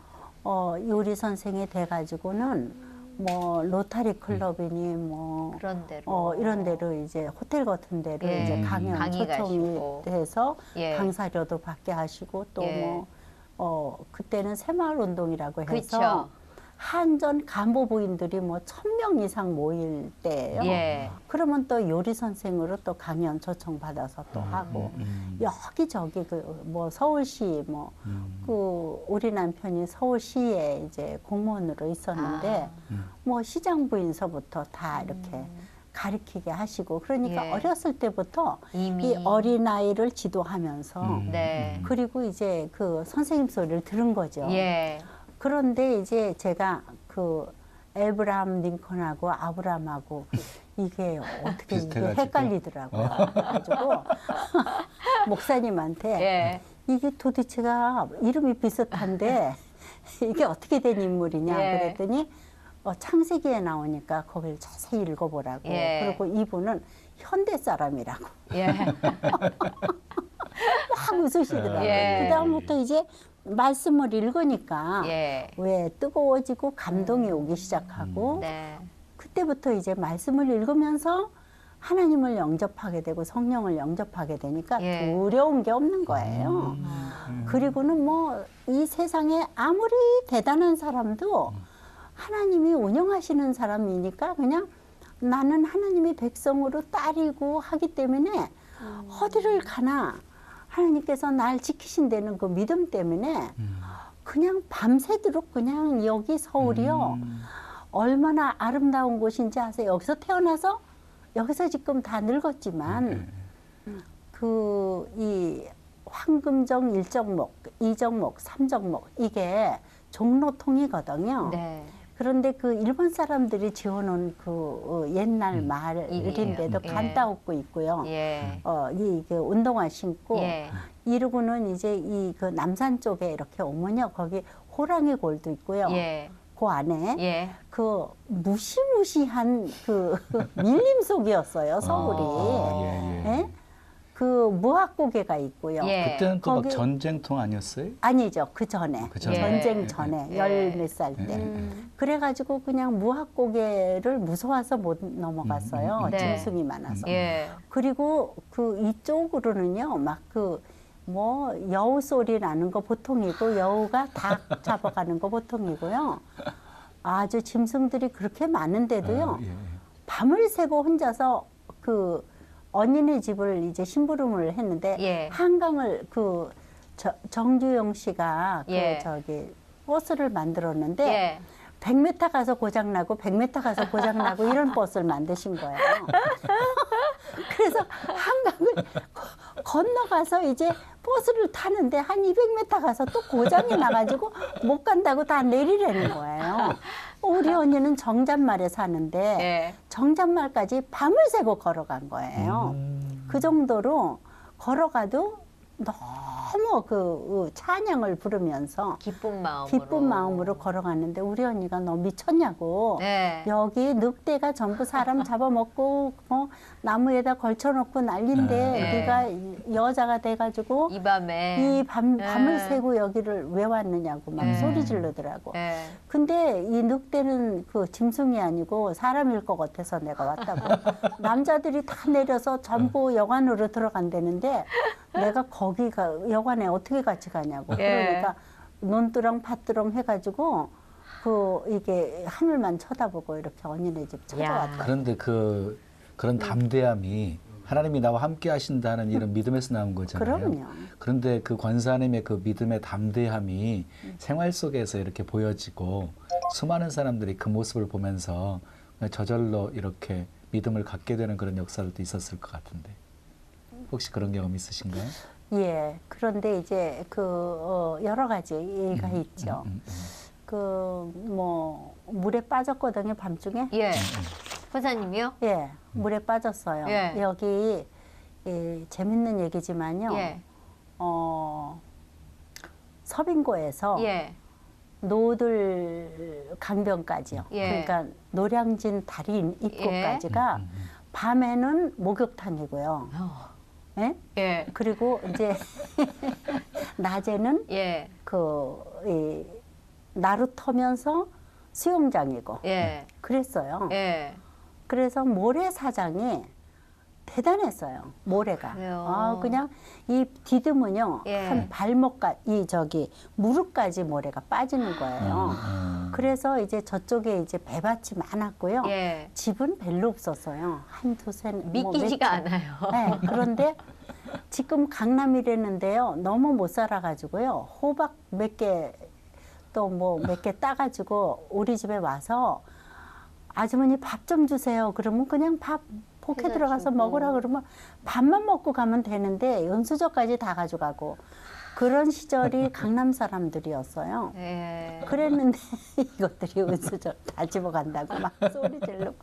요리 선생이 돼가지고는 뭐 로타리 클럽이니 뭐 그런 데로 이런 데로 이제 호텔 같은 데로 이제 강의 초청이 가시고. 돼서 강사료도 받게 하시고 또 뭐 그때는 새마을 운동이라고 해서 그쵸. 한전 간부부인들이 뭐 1000명 이상 모일 때예요. 그러면 또 요리 선생으로 또 강연 초청 받아서 또 하고 여기저기 뭐 서울시 뭐 우리 남편이 서울시에 이제 공무원으로 있었는데 뭐 시장부인서부터 다 이렇게 가르치게 하시고 그러니까 어렸을 때부터 이미 이 어린아이를 지도하면서 그리고 이제 그 선생님 소리를 들은 거죠. 그런데 이제 제가 그 에브라함 링컨하고 아브라함하고 이게 어떻게 이게 헷갈리더라고요. 그래가지고 목사님한테 이게 도대체가 이름이 비슷한데 이게 어떻게 된 인물이냐 그랬더니 창세기에 나오니까 거기를 자세히 읽어보라고. 그리고 이분은 현대 사람이라고. 막 웃으시더라고요. 그다음부터 이제 말씀을 읽으니까 왜 뜨거워지고 감동이 오기 시작하고 그때부터 이제 말씀을 읽으면서 하나님을 영접하게 되고 성령을 영접하게 되니까 두려운 게 없는 거예요. 그리고는 뭐 이 세상에 아무리 대단한 사람도 하나님이 운영하시는 사람이니까 그냥 나는 하나님의 백성으로 딸이고 하기 때문에 어디를 가나 하나님께서 날 지키신다는 그 믿음 때문에 그냥 밤새도록 그냥 여기 서울이요. 얼마나 아름다운 곳인지 아세요? 여기서 태어나서 여기서 지금 다 늙었지만 이 황금정 1정목, 2정목, 3정목 이게 종로통이거든요. 그런데 그 일본 사람들이 지어놓은 그 옛날 마을인데도 간다 옷고 있고요. 그 운동화 신고 이러고는 이제 이 그 남산 쪽에 이렇게 오면요. 거기 호랑이 골도 있고요. 그 안에 그 무시무시한 그 밀림 속이었어요. 서울이. 그 무학고개가 있고요. 그때는 또 막 전쟁통 아니었어요? 아니죠. 그 전에. 전쟁 전에. 열 몇 살 때. 그래가지고 그냥 무학고개를 무서워서 못 넘어갔어요. 짐승이 많아서. 그리고 그 이쪽으로는요. 막 그 뭐 여우 소리 나는 거 보통이고 여우가 닭 잡아가는 거 보통이고요. 아주 짐승들이 그렇게 많은데도요. 밤을 새고 혼자서 그 언니네 집을 이제 심부름을 했는데 한강을 그 정주영 씨가 그 저기 버스를 만들었는데 100m 가서 고장 나고 100m 가서 고장 나고 이런 버스를 만드신 거예요. 그래서 한강을 건너가서 이제 버스를 타는데 한 200m 가서 또 고장이 나가지고 못 간다고 다 내리라는 거예요. 우리 언니는 정잣말에 사는데 정잣말까지 밤을 새고 걸어간 거예요. 그 정도로 걸어가도 너무 그 찬양을 부르면서 기쁜 마음으로 걸어갔는데 우리 언니가 너 미쳤냐고. 여기 늑대가 전부 사람 잡아먹고 나무에다 걸쳐놓고 난린데 네가 여자가 돼가지고 이 밤을 새고 여기를 왜 왔느냐고 막 소리 지르더라고. 근데 이 늑대는 그 짐승이 아니고 사람일 것 같아서 내가 왔다고. 남자들이 다 내려서 전부 여관으로 들어간다는데 내가 거기가 여관에 어떻게 같이 가냐고. 그러니까 논두렁 밭두렁 해가지고 이게 하늘만 쳐다보고 이렇게 언니네 집 찾아왔다. 그런데 그런 담대함이 하나님이 나와 함께 하신다는 이런 믿음에서 나온 거잖아요. 그럼요. 그런데 그 권사님의 그 믿음의 담대함이 생활 속에서 이렇게 보여지고 수많은 사람들이 그 모습을 보면서 저절로 이렇게 믿음을 갖게 되는 그런 역사도 있었을 것 같은데 혹시 그런 경험 있으신가요? 예. 그런데 이제 여러 가지 얘기가 있죠. 뭐 물에 빠졌거든요, 밤중에. 권사님이요? 예. 물에 빠졌어요. 여기 재밌는 얘기지만요. 서빙고에서 노들 강변까지요. 예. 그러니까 노량진 다리 입구까지가 밤에는 목욕탕이고요. 예? 예. 그리고 이제 낮에는 예. 나루 터면서 수영장이고 그랬어요. 예. 그래서 모래사장이 대단했어요. 모래가. 그래요. 그냥 이 디듬은요. 한 발목까지 무릎까지 모래가 빠지는 거예요. 그래서 이제 저쪽에 이제 배밭이 많았고요. 집은 별로 없었어요. 한두 세 믿기지가 않아요. 네, 그런데 지금 강남이랬는데요. 너무 못 살아가지고요. 호박 몇 개 또 뭐 몇 개 따가지고 우리 집에 와서 아주머니 밥 좀 주세요. 그러면 그냥 밥 포켓 들어가서 먹으라 그러면 밥만 먹고 가면 되는데 연수저까지 다 가져가고 그런 시절이 강남 사람들이었어요. 그랬는데 이것들이 연수저 다 집어간다고 막 소리 지르고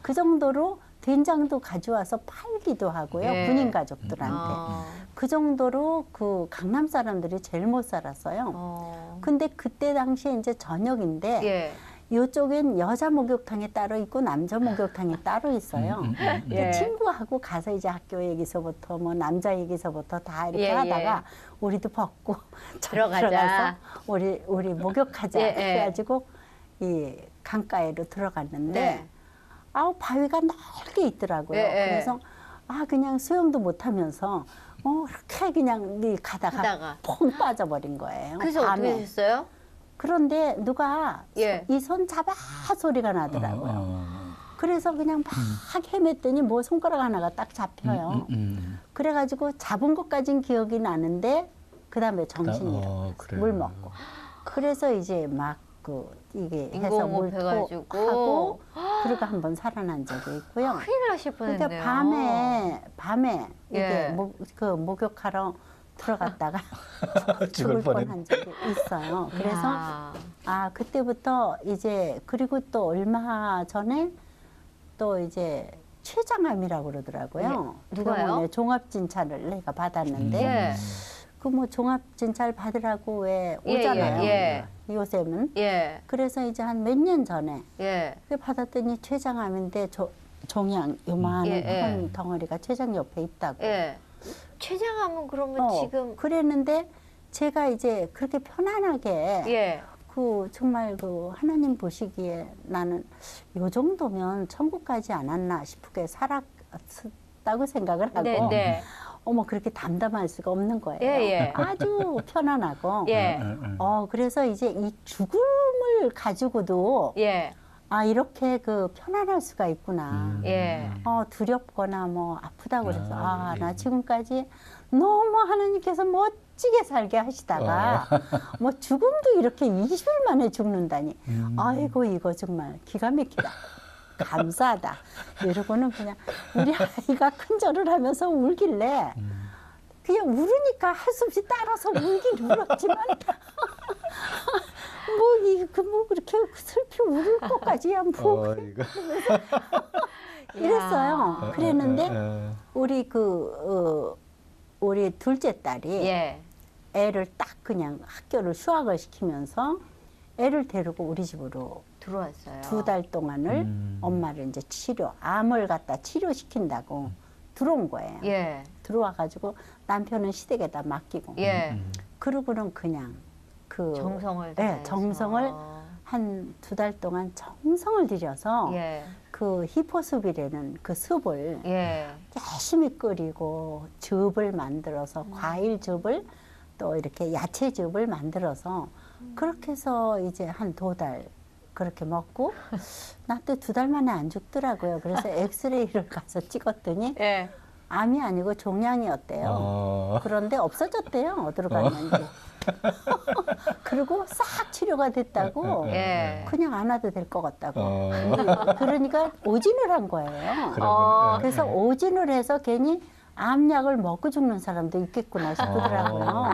그 정도로 된장도 가져와서 팔기도 하고요. 군인 가족들한테. 그 정도로 그 강남 사람들이 제일 못 살았어요. 근데 그때 당시에 이제 저녁인데 이쪽엔 여자 목욕탕이 따로 있고 남자 목욕탕이 따로 있어요. 친구하고 가서 이제 학교 얘기서부터 뭐 남자 얘기서부터 다 이렇게 하다가 우리도 벗고 들어가서 우리 목욕하자 그래가지고 이 강가에로 들어갔는데 바위가 넓게 있더라고요. 그래서 그냥 수영도 못하면서 이렇게 그냥 가다가 퐁 빠져버린 거예요. 그래서 밤에. 어떻게 됐어요? 그런데 누가 이 손 잡아 소리가 나더라고요. 그래서 그냥 막 헤맸더니 뭐 손가락 하나가 딱 잡혀요. 그래가지고 잡은 것까진 기억이 나는데 그 다음에 정신이 잃어버렸어요. 물 먹고. 그래서 이제 막 이게 해서 물 하고 그리고 한번 살아난 적이 있고요. 큰일 나실 뻔했네요. 그러니까 밤에 이게 목욕하러 들어갔다가 죽을 뻔한 적이 있어요. 그래서 그때부터 이제 그리고 또 얼마 전에 또 이제 췌장암이라고 그러더라고요. 누가요? 종합진찰을 내가 받았는데 그 뭐 종합진찰 받으라고 왜 오잖아요. 요새는. 그래서 이제 한 몇 년 전에 받았더니 췌장암인데 종양 요만한 한 덩어리가 췌장 옆에 있다고. 췌장암은 그러면 지금 그랬는데 제가 이제 그렇게 편안하게 정말 하나님 보시기에 나는 요 정도면 천국 가지 않았나 싶게 살았다고 생각을 하고 그렇게 담담할 수가 없는 거예요. 아주 편안하고 그래서 이제 이 죽음을 가지고도 이렇게 편안할 수가 있구나. 두렵거나 뭐 아프다고 그래서 나 지금까지 너무 하나님께서 멋지게 살게 하시다가 뭐 죽음도 이렇게 20일 만에 죽는다니. 아이고 이거 정말 기가 막히다. 감사하다. 이러고는 그냥 우리 아이가 큰절을 하면서 울길래 그냥 울으니까 할 수 없이 따라서 울긴 울었지만 뭐 그렇게 슬피 울을 것까지야 뭐 이랬어요. 그랬는데 우리 둘째 딸이 애를 딱 그냥 학교를 휴학을 시키면서 애를 데리고 우리 집으로 들어왔어요. 2달 동안을 엄마를 이제 암을 갖다 치료시킨다고 들어온 거예요. 들어와가지고 남편은 시댁에다 맡기고. 그러고는 그냥 정성을 한 2달 동안 정성을 들여서 그 히포숲이라는 그 숲을 열심히 끓이고 즙을 만들어서 과일즙을 또 이렇게 야채즙을 만들어서 그렇게 해서 이제 한 2달 그렇게 먹고 나 또 2달 만에 안 죽더라고요. 그래서 엑스레이를 가서 찍었더니 암이 아니고 종양이었대요. 그런데 없어졌대요. 어디로 갔는지. 그리고 싹 치료가 됐다고 그냥 안 와도 될 것 같다고. 그러니까 오진을 한 거예요. 그래서 오진을 해서 괜히 암약을 먹고 죽는 사람도 있겠구나 싶더라고요.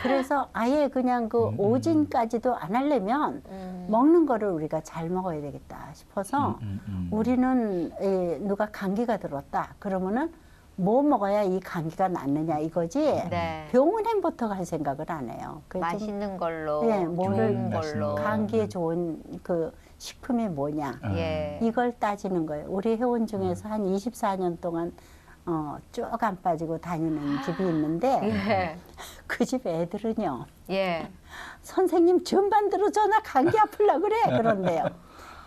그래서 아예 그냥 오진까지도 안 하려면 먹는 거를 우리가 잘 먹어야 되겠다 싶어서 우리는 누가 감기가 들었다 그러면은 뭐 먹어야 이 감기가 낫느냐 이거지 네. 병원행부터 갈 생각을 안 해요. 맛있는 걸로, 네, 좋은 걸로. 감기에 좋은 그 식품이 뭐냐 예. 이걸 따지는 거예요. 우리 회원 중에서 한 24년 동안 쭉 안 빠지고 다니는 집이 있는데 예. 그 집 애들은요. 예. 선생님 전반 들어줘 나 감기 아플라 그래 그런데요.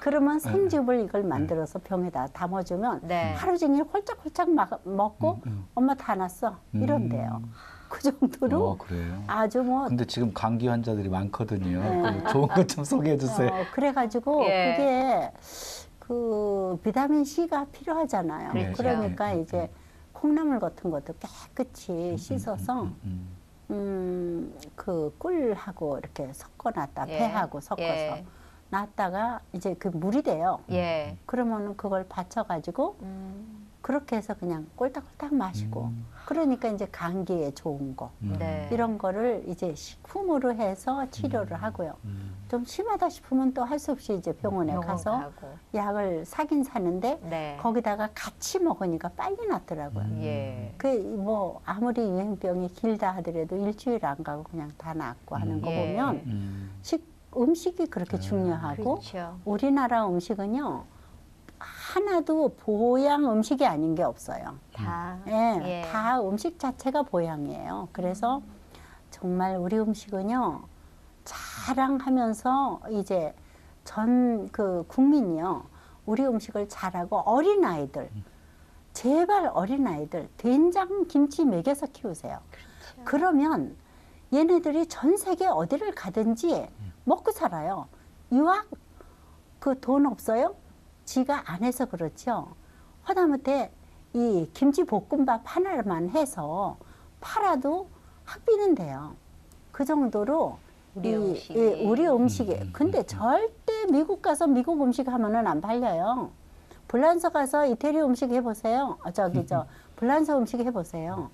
그러면 생즙을 이걸 만들어서 병에다 담아주면 네. 하루 종일 홀짝홀짝 먹고 엄마 다 났어 이런데요. 그 정도로 그래요? 아주 뭐. 근데 지금 감기 환자들이 많거든요. 네. 좋은 것 좀 소개해 주세요. 그래가지고 예. 그게 그 비타민 C가 필요하잖아요. 그렇죠. 그러니까 이제 콩나물 같은 것도 깨끗이 씻어서 그 꿀하고 이렇게 섞어놨다 예. 폐하고 섞어서 예. 놨다가 이제 그 물이 돼요. 예. 그러면은 그걸 받쳐가지고 그렇게 해서 그냥 꼴딱꼴딱 마시고 그러니까 이제 감기에 좋은 거 네. 이런 거를 이제 식품으로 해서 치료를 하고요. 좀 심하다 싶으면 또 할 수 없이 이제 병원에 가서 가고. 약을 사긴 사는데 네. 거기다가 같이 먹으니까 빨리 낫더라고요. 예. 그 뭐 아무리 유행병이 길다 하더라도 일주일 안 가고 그냥 다 낫고 하는 거 예. 보면 음식이 그렇게 중요하고 그렇죠. 우리나라 음식은요 하나도 보양 음식이 아닌 게 없어요. 다. 예, 다 음식 자체가 보양이에요. 그래서 정말 우리 음식은요 자랑하면서 이제 전 그 국민이요 우리 음식을 잘하고 어린 아이들 제발 어린 아이들 된장 김치 먹여서 키우세요. 그렇죠. 그러면 얘네들이 전 세계 어디를 가든지 먹고 살아요. 유학 그 돈 없어요? 지가 안 해서 그렇죠. 하다못해 이 김치 볶음밥 하나만 해서 팔아도 학비는 돼요. 그 정도로 우리 음식이. 우리 음식이. 근데 절대 미국 가서 미국 음식 하면은 안 팔려요. 불란서 가서 이태리 음식 해보세요. 불란서 음식 해보세요.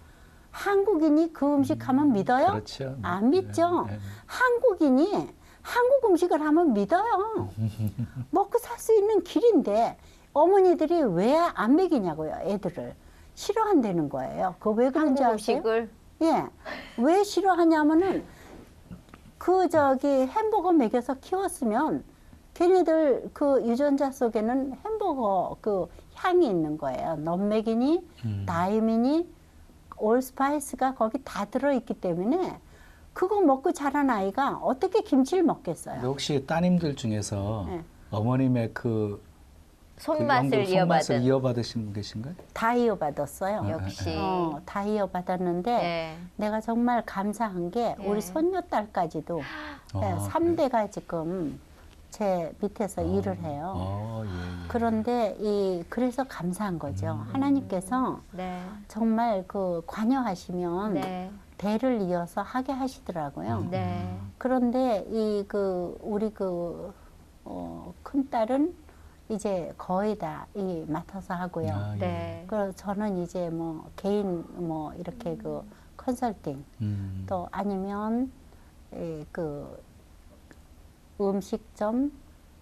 한국인이 그 음식 하면 믿어요? 그렇죠. 안 믿죠. 네. 한국인이 한국 음식을 하면 믿어요. 먹고 살 수 있는 길인데 어머니들이 왜 안 먹이냐고요. 애들을. 싫어한다는 거예요. 그거 왜 그런지 한국 아세요? 음식을. 예. 왜 싫어하냐면은 햄버거 먹여서 키웠으면 걔네들 그 유전자 속에는 햄버거 그 향이 있는 거예요. 넘맥이니 다이미니 올스파이스가 거기 다 들어있기 때문에 그거 먹고 자란 아이가 어떻게 김치를 먹겠어요? 혹시 따님들 중에서 네. 어머님의 그 손맛을 손맛을 이어받으신 분 계신가요? 다 이어받았어요. 역시. 다 이어받았는데 네. 내가 정말 감사한 게 네. 우리 손녀딸까지도 네. 3대가 지금 제 밑에서 일을 해요. 예. 그런데 그래서 감사한 거죠. 하나님께서 네. 정말 그 관여하시면 네. 대를 이어서 하게 하시더라고요. 네. 그런데 우리 큰 딸은 이제 거의 다 맡아서 하고요. 예. 네. 그래서 저는 이제 뭐 개인 뭐 이렇게 그 컨설팅 또 아니면 그 음식점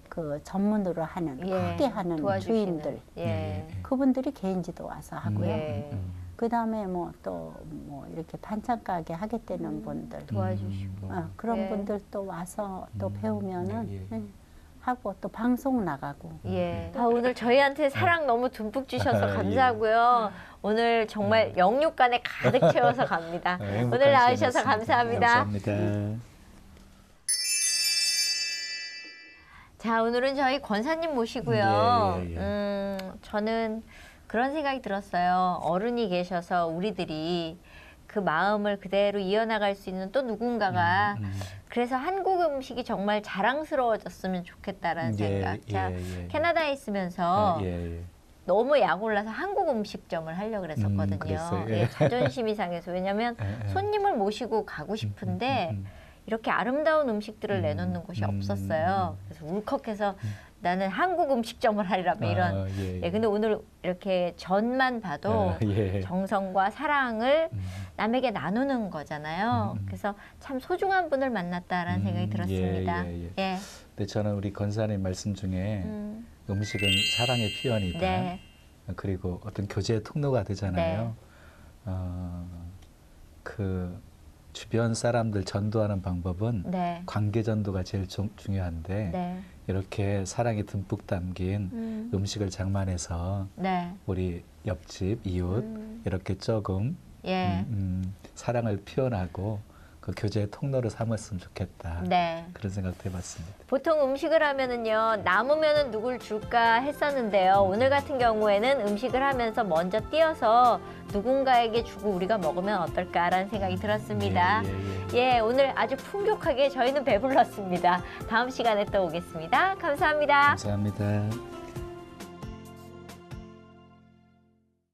그 전문으로 하는 크게 하는 도와주시는. 주인들 예. 그분들이 개인지도 와서 하고요. 예. 그 다음에 뭐 또 뭐 이렇게 반찬 가게 하겠다는 분들 도와주시고. 그런 예. 분들 또 와서 또 배우면은 예. 하고 또 방송 나가고. 예. 오늘 저희한테 사랑 너무 듬뿍 주셔서 감사하고요. 오늘 정말 영육간에 가득 채워서 갑니다. 오늘 나와주셔서 감사합니다. 감사합니다. 자, 오늘은 저희 권사님 모시고요. 예. 저는 그런 생각이 들었어요. 어른이 계셔서 우리들이 그 마음을 그대로 이어나갈 수 있는 또 누군가가 그래서 한국 음식이 정말 자랑스러워졌으면 좋겠다라는 생각. 자, 캐나다에 있으면서 너무 약 올라서 한국 음식점을 하려고 그랬었거든요. 자존심이 상해서. 왜냐하면 손님을 모시고 가고 싶은데 이렇게 아름다운 음식들을 내놓는 곳이 없었어요. 그래서 울컥해서 나는 한국 음식점을 하리라 이런. 근데 오늘 이렇게 전만 봐도 정성과 사랑을 남에게 나누는 거잖아요. 그래서 참 소중한 분을 만났다라는 생각이 들었습니다. 근데 저는 우리 권사님 말씀 중에 음식은 사랑의 표현이다. 그리고 어떤 교제의 통로가 되잖아요. 그 주변 사람들 전도하는 방법은 네. 관계 전도가 제일 중요한데 네. 이렇게 사랑이 듬뿍 담긴 음식을 장만해서 네. 우리 옆집 이웃 이렇게 조금 사랑을 표현하고 그 교제의 통로를 삼았으면 좋겠다. 네. 그런 생각도 해봤습니다. 보통 음식을 하면은요, 남으면은 누굴 줄까 했었는데요. 오늘 같은 경우에는 음식을 하면서 먼저 띄어서 누군가에게 주고 우리가 먹으면 어떨까라는 생각이 들었습니다. 예, 오늘 아주 풍족하게 저희는 배불렀습니다. 다음 시간에 또 오겠습니다. 감사합니다. 감사합니다.